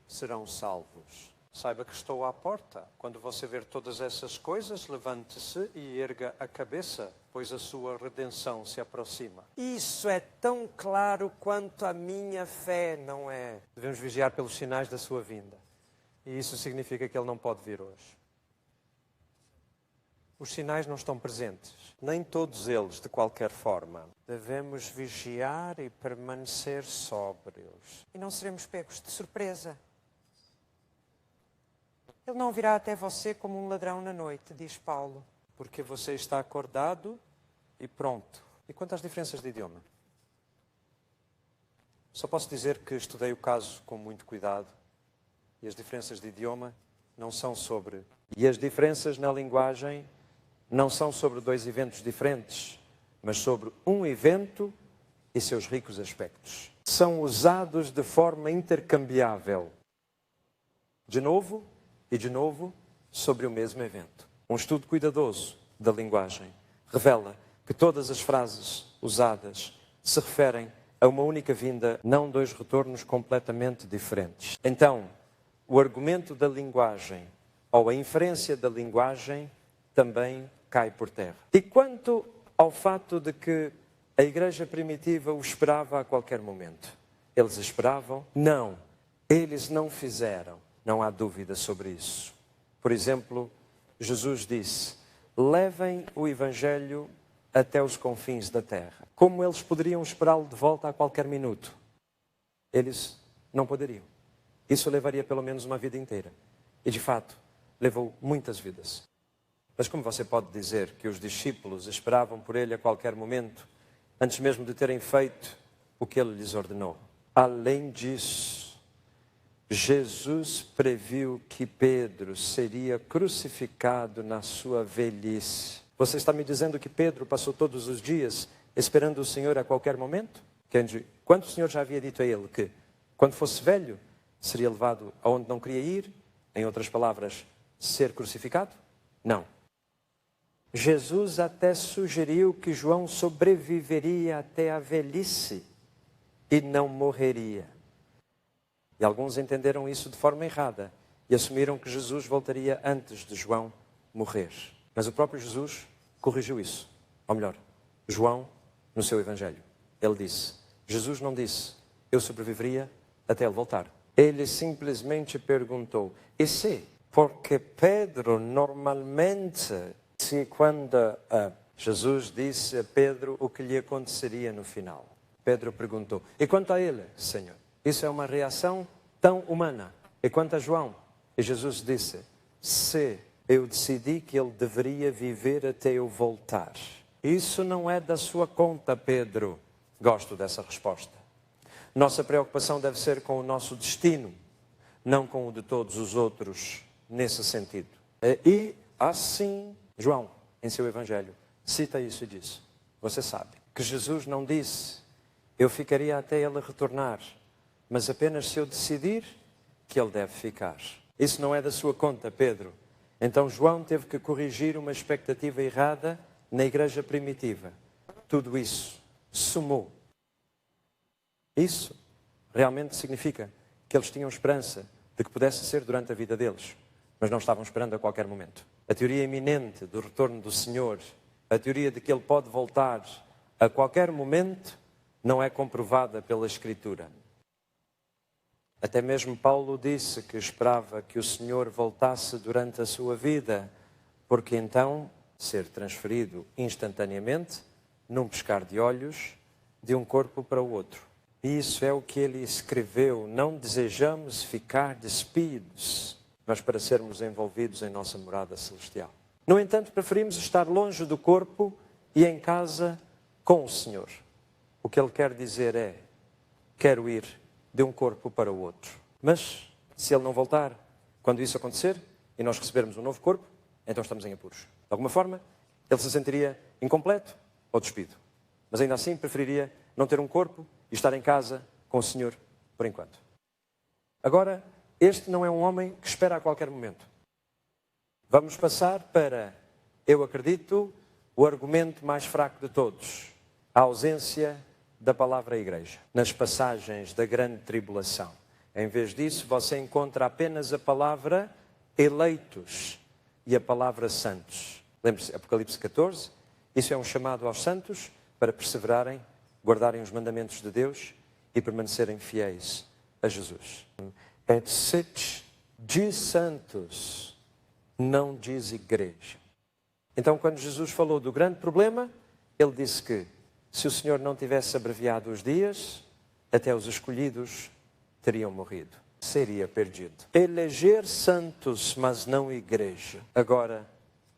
Speaker 1: serão salvos. Saiba que estou à porta. Quando você ver todas essas coisas, levante-se e erga a cabeça, pois a sua redenção se aproxima. Isso é tão claro quanto a minha fé, não é? Devemos vigiar pelos sinais da sua vinda. E isso significa que ele não pode vir hoje. Os sinais não estão presentes, nem todos eles, de qualquer forma. Devemos vigiar e permanecer sóbrios.
Speaker 3: E não seremos pegos de surpresa. Ele não virá até você como um ladrão na noite, diz Paulo.
Speaker 1: Porque você está acordado e pronto. E quanto às diferenças de idioma? Só posso dizer que estudei o caso com muito cuidado e as diferenças de idioma não são sobre... E as diferenças na linguagem não são sobre dois eventos diferentes, mas sobre um evento e seus ricos aspectos. São usados de forma intercambiável. De novo e de novo sobre o mesmo evento. Um estudo cuidadoso da linguagem revela que todas as frases usadas se referem a uma única vinda, não dois retornos completamente diferentes. Então, o argumento da linguagem ou a inferência da linguagem também cai por terra. E quanto ao fato de que a igreja primitiva o esperava a qualquer momento? Eles esperavam? Não, eles não fizeram. Não há dúvida sobre isso. Por exemplo, Jesus disse, levem o Evangelho até os confins da terra. Como eles poderiam esperá-lo de volta a qualquer minuto? Eles não poderiam. Isso levaria pelo menos uma vida inteira. E de fato, levou muitas vidas. Mas como você pode dizer que os discípulos esperavam por ele a qualquer momento, antes mesmo de terem feito o que ele lhes ordenou? Além disso, Jesus previu que Pedro seria crucificado na sua velhice. Você está me dizendo que Pedro passou todos os dias esperando o Senhor a qualquer momento? Quando o Senhor já havia dito a ele que, quando fosse velho, seria levado aonde não queria ir? Em outras palavras, ser crucificado? Não. Jesus até sugeriu que João sobreviveria até a velhice e não morreria. E alguns entenderam isso de forma errada e assumiram que Jesus voltaria antes de João morrer. Mas o próprio Jesus corrigiu isso. Ou melhor, João, no seu Evangelho, ele disse, Jesus não disse, eu sobreviveria até ele voltar. Ele simplesmente perguntou, e se? Porque Pedro normalmente, quando Jesus disse a Pedro o que lhe aconteceria no final. Pedro perguntou, e quanto a ele, Senhor? Isso é uma reação tão humana. E quanto a João? E Jesus disse, se eu decidi que ele deveria viver até eu voltar. Isso não é da sua conta, Pedro. Gosto dessa resposta. Nossa preocupação deve ser com o nosso destino, não com o de todos os outros, nesse sentido. E assim, João, em seu Evangelho, cita isso e diz, você sabe que Jesus não disse, eu ficaria até ele retornar, mas apenas se eu decidir que ele deve ficar. Isso não é da sua conta, Pedro. Então João teve que corrigir uma expectativa errada na igreja primitiva. Tudo isso somou. Isso realmente significa que eles tinham esperança de que pudesse ser durante a vida deles, mas não estavam esperando a qualquer momento. A teoria iminente do retorno do Senhor, a teoria de que ele pode voltar a qualquer momento, não é comprovada pela Escritura. Até mesmo Paulo disse que esperava que o Senhor voltasse durante a sua vida, porque então ser transferido instantaneamente, num piscar de olhos, de um corpo para o outro. E isso é o que ele escreveu, não desejamos ficar despidos, mas para sermos envolvidos em nossa morada celestial. No entanto, preferimos estar longe do corpo e em casa com o Senhor. O que ele quer dizer é, quero ir de um corpo para o outro. Mas, se ele não voltar, quando isso acontecer, e nós recebermos um novo corpo, então estamos em apuros. De alguma forma, ele se sentiria incompleto ou despido. Mas ainda assim, preferiria não ter um corpo e estar em casa com o Senhor por enquanto. Agora, este não é um homem que espera a qualquer momento. Vamos passar para, eu acredito, o argumento mais fraco de todos. A ausência da palavra igreja. Nas passagens da grande tribulação. Em vez disso, você encontra apenas a palavra eleitos e a palavra santos. Lembre-se, Apocalipse 14, isso é um chamado aos santos para perseverarem, guardarem os mandamentos de Deus e permanecerem fiéis a Jesus. Etc. Diz santos, não diz igreja. Então, quando Jesus falou do grande problema, ele disse que se o Senhor não tivesse abreviado os dias, até os escolhidos teriam morrido. seria perdido. Eleger santos, mas não igreja. Agora,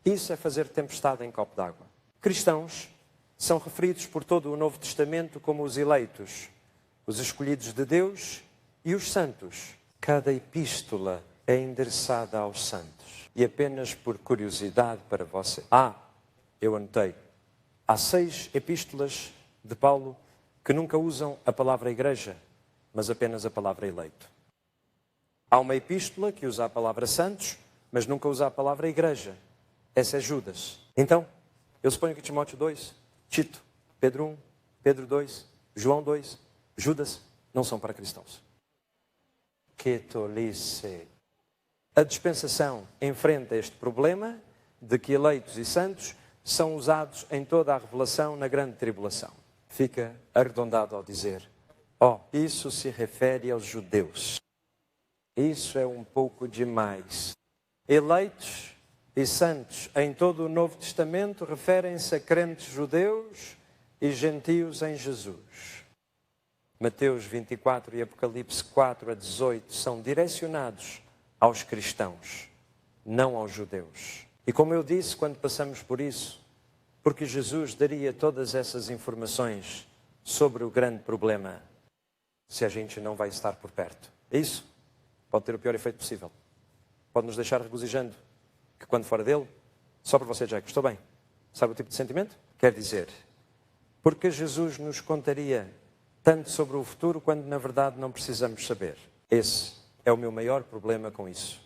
Speaker 1: isso é fazer tempestade em copo d'água. Cristãos são referidos por todo o Novo Testamento como os eleitos, os escolhidos de Deus e os santos. Cada epístola é endereçada aos santos. E apenas por curiosidade para você. Eu anotei. Há 6 epístolas de Paulo que nunca usam a palavra igreja, mas apenas a palavra eleito. Há uma epístola que usa a palavra santos, mas nunca usa a palavra igreja. Essa é Judas. Então, eu suponho que Timóteo 2, Tito, Pedro 1, Pedro 2, João 2, Judas não são para cristãos. Que tolice! A dispensação enfrenta este problema de que eleitos e santos são usados em toda a revelação na grande tribulação. Fica arredondado ao dizer, isso se refere aos judeus. Isso é um pouco demais. Eleitos e santos em todo o Novo Testamento referem-se a crentes judeus e gentios em Jesus. Mateus 24 e Apocalipse 4 a 18 são direcionados aos cristãos, não aos judeus. E como eu disse quando passamos por isso, porque Jesus daria todas essas informações sobre o grande problema se a gente não vai estar por perto. Isso pode ter o pior efeito possível. Pode nos deixar regozijando que quando fora dele, só para você, Jack, estou bem. Sabe o tipo de sentimento? Quer dizer, porque Jesus nos contaria tanto sobre o futuro quando na verdade não precisamos saber. Esse é o meu maior problema com isso.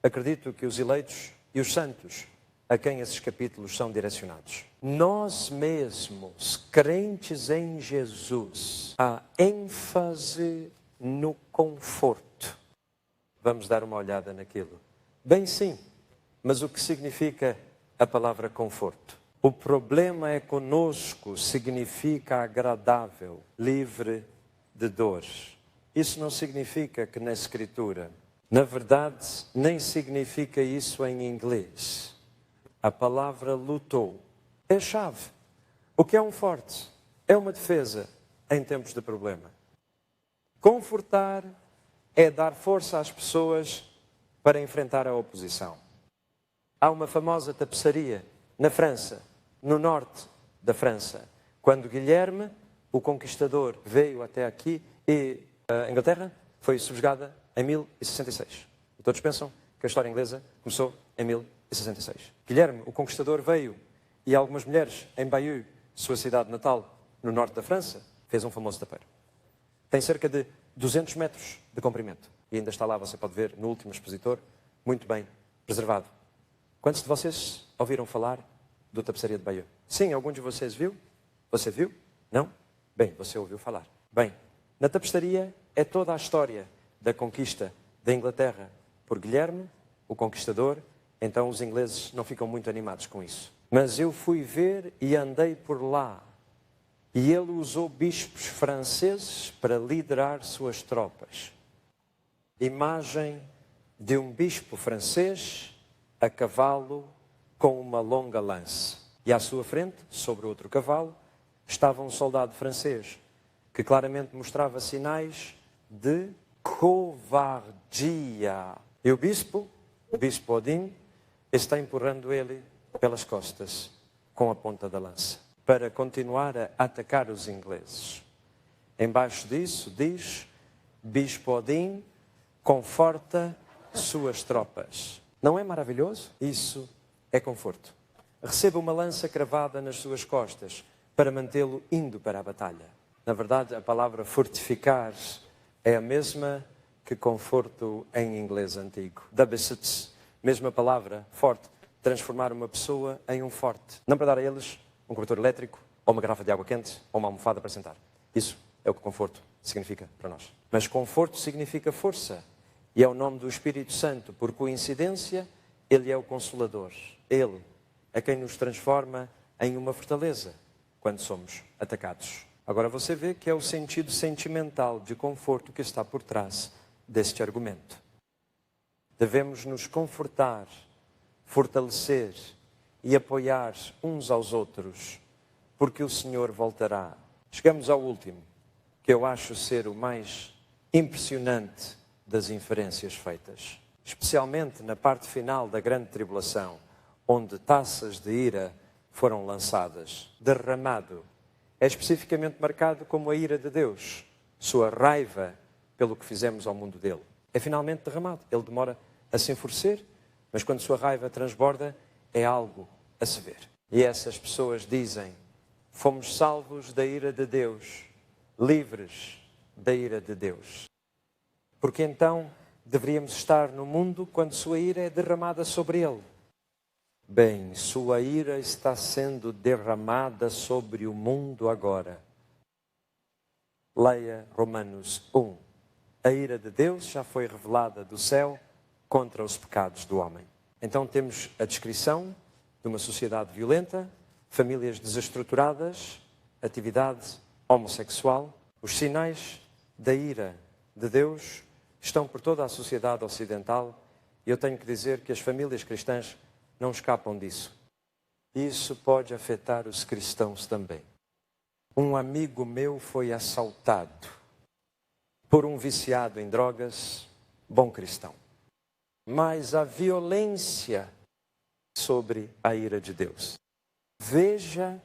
Speaker 1: Acredito que os eleitos e os santos a quem esses capítulos são direcionados. Nós mesmos, crentes em Jesus, há ênfase no conforto. Vamos dar uma olhada naquilo. Bem sim, mas o que significa a palavra conforto? O problema é conosco, significa agradável, livre de dor. Isso não significa que na Escritura, na verdade, nem significa isso em inglês. A palavra lutou é chave. O que é um forte? É uma defesa em tempos de problema. Confortar é dar força às pessoas para enfrentar a oposição. Há uma famosa tapeçaria na França, no norte da França, quando Guilherme, o Conquistador, veio até aqui e a Inglaterra foi subjugada em 1066. E todos pensam que a história inglesa começou em 1066. Guilherme, o Conquistador, veio e algumas mulheres em Bayeux, sua cidade natal, no norte da França, fez um famoso tapeiro. Tem cerca de 200 metros de comprimento. E ainda está lá, você pode ver, no último expositor, muito bem preservado. Quantos de vocês ouviram falar do tapeçaria de Bayeux? Sim, algum de vocês viu? Você viu? Não? Bem, você ouviu falar. Bem, na tapeçaria é toda a história da conquista da Inglaterra por Guilherme, o Conquistador. Então os ingleses não ficam muito animados com isso. Mas eu fui ver e andei por lá. E ele usou bispos franceses para liderar suas tropas. Imagem de um bispo francês a cavalo com uma longa lança. E à sua frente, sobre outro cavalo, estava um soldado francês que claramente mostrava sinais de covardia. E o bispo Odin, está empurrando ele pelas costas com a ponta da lança para continuar a atacar os ingleses. Embaixo disso diz, Bispo Odin conforta suas tropas. Não é maravilhoso? Isso é conforto. Receba uma lança cravada nas suas costas para mantê-lo indo para a batalha. Na verdade, a palavra fortificar é a mesma que conforto em inglês antigo. Dabesitz. Mesma palavra, forte, transformar uma pessoa em um forte. Não para dar a eles um cobertor elétrico, ou uma garrafa de água quente, ou uma almofada para sentar. Isso é o que conforto significa para nós. Mas conforto significa força. E é o nome do Espírito Santo. Por coincidência, Ele é o Consolador. Ele é quem nos transforma em uma fortaleza quando somos atacados. Agora você vê que é o sentido sentimental de conforto que está por trás deste argumento. Devemos nos confortar, fortalecer e apoiar uns aos outros, porque o Senhor voltará. Chegamos ao último, que eu acho ser o mais impressionante das inferências feitas. Especialmente na parte final da grande tribulação, onde taças de ira foram lançadas. Derramado é especificamente marcado como a ira de Deus, sua raiva pelo que fizemos ao mundo dele. É finalmente derramado. Ele demora a se enfurecer, mas quando sua raiva transborda, é algo a se ver. E essas pessoas dizem: fomos salvos da ira de Deus, livres da ira de Deus. Porque então deveríamos estar no mundo quando sua ira é derramada sobre ele? Bem, sua ira está sendo derramada sobre o mundo agora. Leia Romanos 1. A ira de Deus já foi revelada do céu contra os pecados do homem. Então temos a descrição de uma sociedade violenta, famílias desestruturadas, atividade homossexual. Os sinais da ira de Deus estão por toda a sociedade ocidental e eu tenho que dizer que as famílias cristãs não escapam disso. Isso pode afetar os cristãos também. Um amigo meu foi assaltado por um viciado em drogas, bom cristão. Mas a violência sobre a ira de Deus. Veja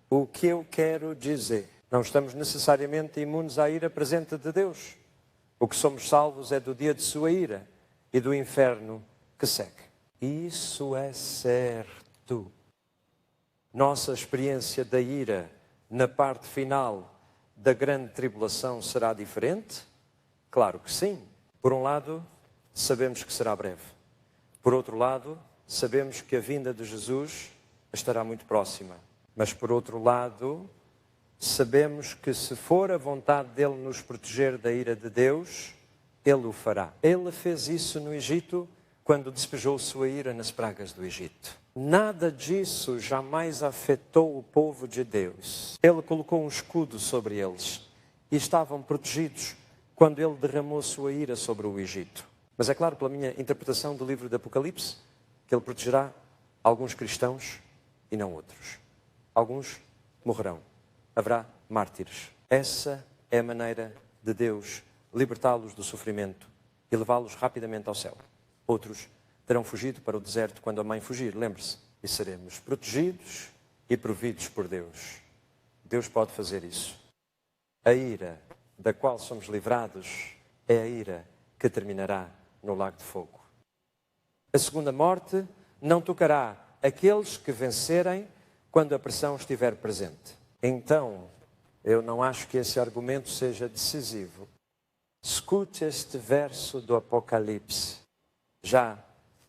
Speaker 1: o que eu quero dizer. Não estamos necessariamente imunes à ira presente de Deus. O que somos salvos é do dia de sua ira e do inferno que segue. Isso é certo. Nossa experiência da ira na parte final da grande tribulação será diferente? Claro que sim. Por um lado, sabemos que será breve. Por outro lado, sabemos que a vinda de Jesus estará muito próxima. Mas por outro lado, sabemos que se for a vontade dele nos proteger da ira de Deus, ele o fará. Ele fez isso no Egito quando despejou sua ira nas pragas do Egito. Nada disso jamais afetou o povo de Deus. Ele colocou um escudo sobre eles e estavam protegidos quando ele derramou sua ira sobre o Egito. Mas é claro, pela minha interpretação do livro do Apocalipse, que ele protegerá alguns cristãos e não outros. Alguns morrerão. Haverá mártires. Essa é a maneira de Deus libertá-los do sofrimento e levá-los rapidamente ao céu. Outros terão fugido para o deserto quando a mãe fugir, lembre-se. E seremos protegidos e providos por Deus. Deus pode fazer isso. A ira da qual somos livrados é a ira que terminará no lago de fogo. A segunda morte não tocará aqueles que vencerem quando a pressão estiver presente. Então, eu não acho que esse argumento seja decisivo. Escute este verso do Apocalipse. Já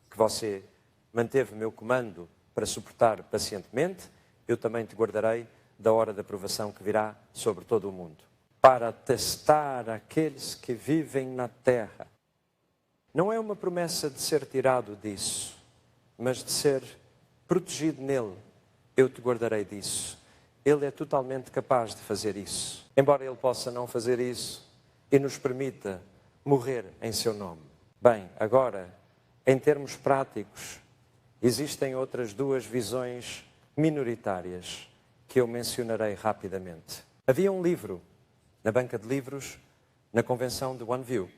Speaker 1: que você manteve o meu comando para suportar pacientemente, eu também te guardarei da hora da provação que virá sobre todo o mundo. Para testar aqueles que vivem na terra. Não é uma promessa de ser tirado disso, mas de ser protegido nele. Eu te guardarei disso. Ele é totalmente capaz de fazer isso. Embora ele possa não fazer isso e nos permita morrer em seu nome. Bem, agora, em termos práticos, existem outras duas visões minoritárias que eu mencionarei rapidamente. Havia um livro na banca de livros, na convenção de One View,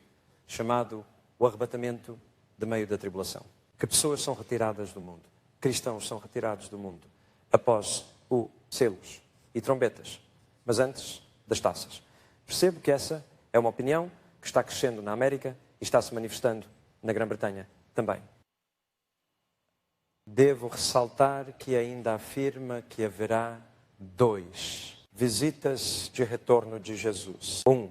Speaker 1: chamado O Arrebatamento de Meio da Tribulação. Que pessoas são retiradas do mundo. Cristãos são retirados do mundo após o selos e trombetas, mas antes das taças. Percebo que essa é uma opinião que está crescendo na América e está se manifestando na Grã-Bretanha também. Devo ressaltar que ainda afirma que haverá 2 visitas de retorno de Jesus. Um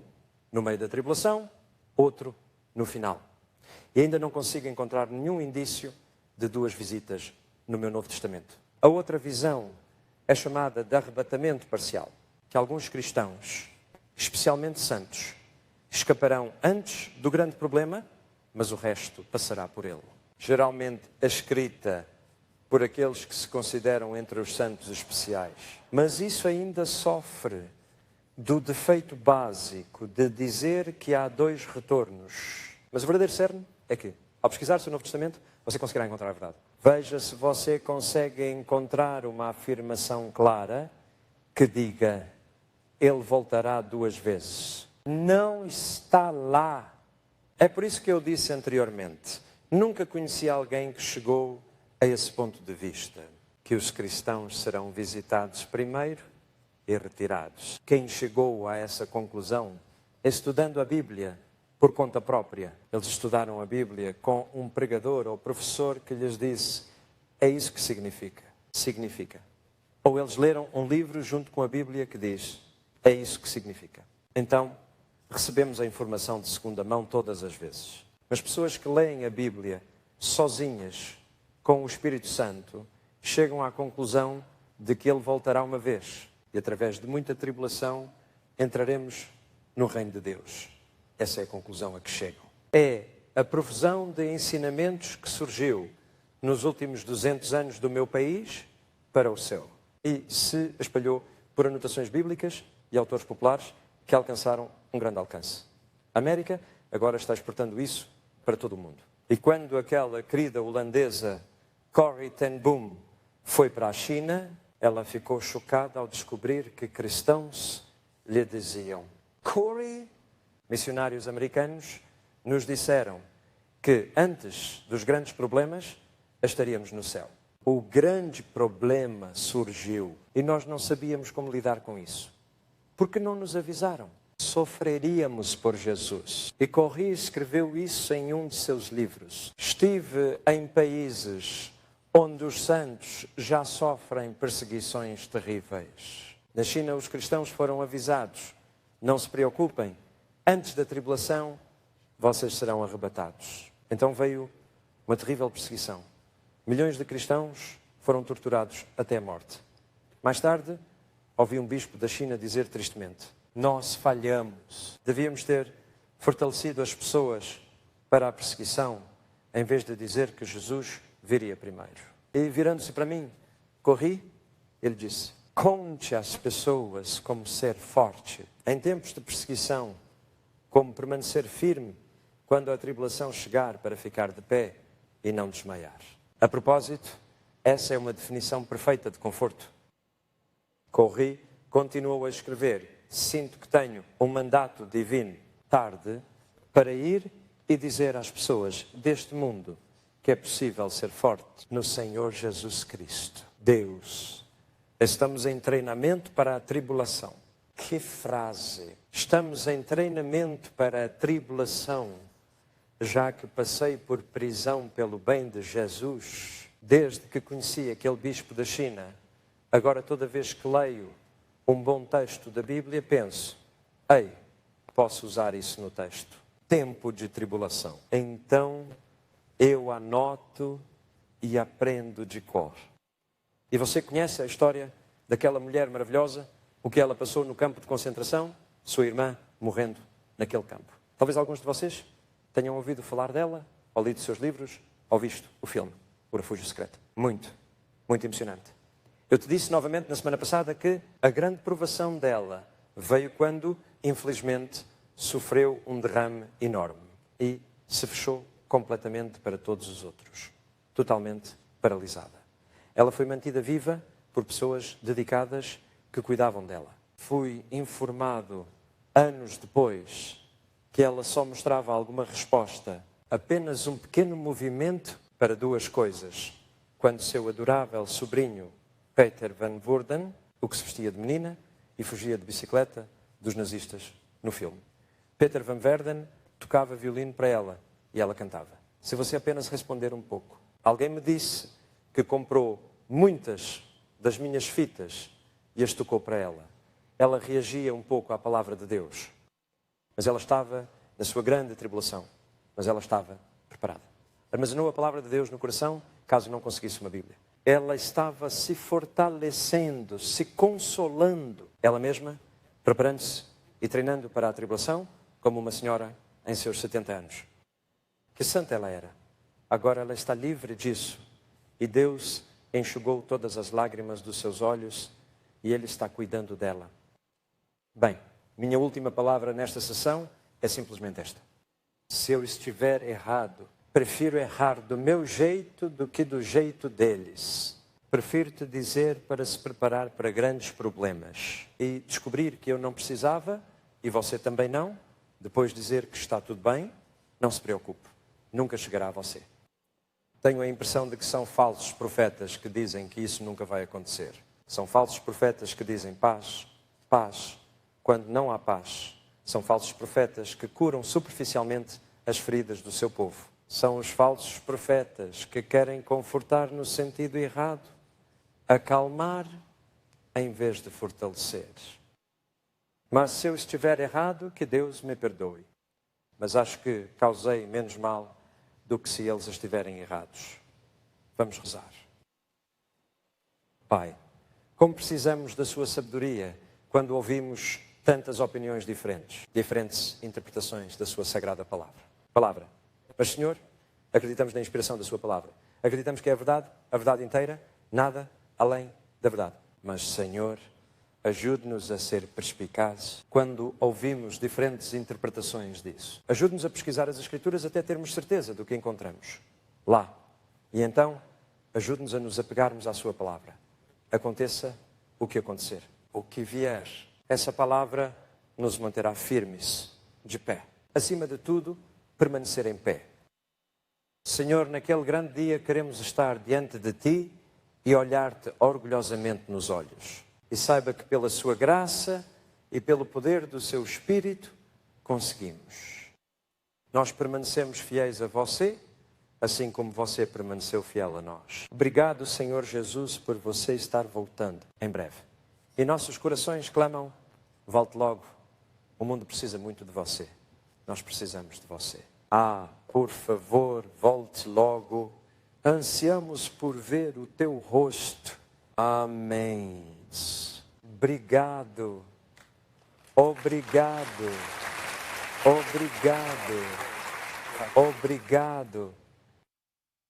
Speaker 1: no meio da tribulação, outro no final. E ainda não consigo encontrar nenhum indício de 2 visitas no meu Novo Testamento. A outra visão é chamada de arrebatamento parcial, que alguns cristãos, especialmente santos, escaparão antes do grande problema, mas o resto passará por ele. Geralmente escrita por aqueles que se consideram entre os santos especiais. Mas isso ainda sofre do defeito básico de dizer que há 2 retornos. Mas o verdadeiro cerne é que, ao pesquisar-se o Novo Testamento, você conseguirá encontrar a verdade. Veja se você consegue encontrar uma afirmação clara que diga: ele voltará 2 vezes. Não está lá É por isso que eu disse anteriormente, nunca conheci alguém que chegou a esse ponto de vista, que os cristãos serão visitados primeiro e retirados. Quem chegou a essa conclusão, estudando a Bíblia por conta própria. Eles estudaram a Bíblia com um pregador ou professor que lhes disse, é isso que significa. Significa. Ou eles leram um livro junto com a Bíblia que diz, é isso que significa. Então, recebemos a informação de segunda mão todas as vezes. Mas pessoas que leem a Bíblia sozinhas, com o Espírito Santo, chegam à conclusão de que Ele voltará uma vez. E através de muita tribulação, entraremos no reino de Deus. Essa é a conclusão a que chegam. É a profusão de ensinamentos que surgiu nos últimos 200 anos do meu país para o céu. E se espalhou por anotações bíblicas e autores populares que alcançaram um grande alcance. A América agora está exportando isso para todo o mundo. E quando aquela querida holandesa Corrie ten Boom foi para a China, ela ficou chocada ao descobrir que cristãos lhe diziam, Corrie, missionários americanos, nos disseram que antes dos grandes problemas estaríamos no céu. O grande problema surgiu e nós não sabíamos como lidar com isso. Porque não nos avisaram. Sofreríamos por Jesus. E Corrie escreveu isso em um de seus livros. Estive em países onde os santos já sofrem perseguições terríveis. Na China, os cristãos foram avisados. Não se preocupem, antes da tribulação, vocês serão arrebatados. Então veio uma terrível perseguição. Milhões de cristãos foram torturados até a morte. Mais tarde, ouvi um bispo da China dizer tristemente, nós falhamos. Devíamos ter fortalecido as pessoas para a perseguição, em vez de dizer que Jesus viria primeiro. E virando-se para mim, Corrie, ele disse, conte às pessoas como ser forte. Em tempos de perseguição, como permanecer firme quando a tribulação chegar para ficar de pé e não desmaiar. A propósito, essa é uma definição perfeita de conforto. Corrie continuou a escrever, sinto que tenho um mandato divino tarde para ir e dizer às pessoas deste mundo que é possível ser forte no Senhor Jesus Cristo. Deus, estamos em treinamento para a tribulação. Que frase! Estamos em treinamento para a tribulação, já que passei por prisão pelo bem de Jesus, desde que conheci aquele bispo da China. Agora, toda vez que leio um bom texto da Bíblia, penso, ei, posso usar isso no texto. Tempo de tribulação. Então, eu anoto e aprendo de cor. E você conhece a história daquela mulher maravilhosa, o que ela passou no campo de concentração? Sua irmã morrendo naquele campo. Talvez alguns de vocês tenham ouvido falar dela, ou lido seus livros, ou visto o filme, O Refúgio Secreto. Muito emocionante. Eu te disse novamente na semana passada que a grande provação dela veio quando, infelizmente, sofreu um derrame enorme e se fechou completamente para todos os outros, totalmente paralisada. Ela foi mantida viva por pessoas dedicadas que cuidavam dela. Fui informado, anos depois, que ela só mostrava alguma resposta, apenas um pequeno movimento para duas coisas. Quando seu adorável sobrinho, Peter Van Woerden, o que se vestia de menina e fugia de bicicleta dos nazistas no filme. Peter Van Woerden tocava violino para ela e ela cantava. Se você apenas responder um pouco. Alguém me disse que comprou muitas das minhas fitas e as tocou para ela. Ela reagia um pouco à palavra de Deus. Mas ela estava na sua grande tribulação. Mas ela estava preparada. Armazenou a palavra de Deus no coração, caso não conseguisse uma Bíblia. Ela estava se fortalecendo, se consolando. Ela mesma, preparando-se e treinando para a tribulação, como uma senhora em seus 70 anos. Que santa ela era. Agora ela está livre disso. E Deus enxugou todas as lágrimas dos seus olhos e Ele está cuidando dela. Bem, minha última palavra nesta sessão é simplesmente esta. Se eu estiver errado, prefiro errar do meu jeito do que do jeito deles. Prefiro te dizer para se preparar para grandes problemas e descobrir que eu não precisava, e você também não, depois dizer que está tudo bem, Não se preocupe, nunca chegará a você. Tenho a impressão de que são falsos profetas que dizem que isso nunca vai acontecer. São falsos profetas que dizem paz, paz, quando não há paz. São falsos profetas que curam superficialmente as feridas do seu povo. São os falsos profetas que querem confortar no sentido errado, acalmar em vez de fortalecer. Mas se eu estiver errado, que Deus me perdoe. Mas acho que causei menos mal do que se eles estiverem errados. Vamos rezar. Pai, como precisamos da sua sabedoria quando ouvimos tantas opiniões diferentes interpretações da sua sagrada palavra. Mas, Senhor, acreditamos na inspiração da sua palavra. Acreditamos que é a verdade inteira, nada além da verdade. Mas, Senhor, ajude-nos a ser perspicazes quando ouvimos diferentes interpretações disso. Ajude-nos a pesquisar as Escrituras até termos certeza do que encontramos lá. E então, ajude-nos a nos apegarmos à sua palavra. Aconteça o que acontecer, o que vier. Essa palavra nos manterá firmes, de pé. Acima de tudo, permanecer em pé. Senhor, naquele grande dia queremos estar diante de Ti e olhar-te orgulhosamente nos olhos. E saiba que pela sua graça e pelo poder do seu Espírito, conseguimos. Nós permanecemos fiéis a você, assim como você permaneceu fiel a nós. Obrigado, Senhor Jesus, por você estar voltando em breve. E nossos corações clamam, volte logo. O mundo precisa muito de você. Nós precisamos de você. Por favor, volte logo. Ansiamos por ver o teu rosto. Amém. Obrigado. Obrigado. Obrigado. Obrigado.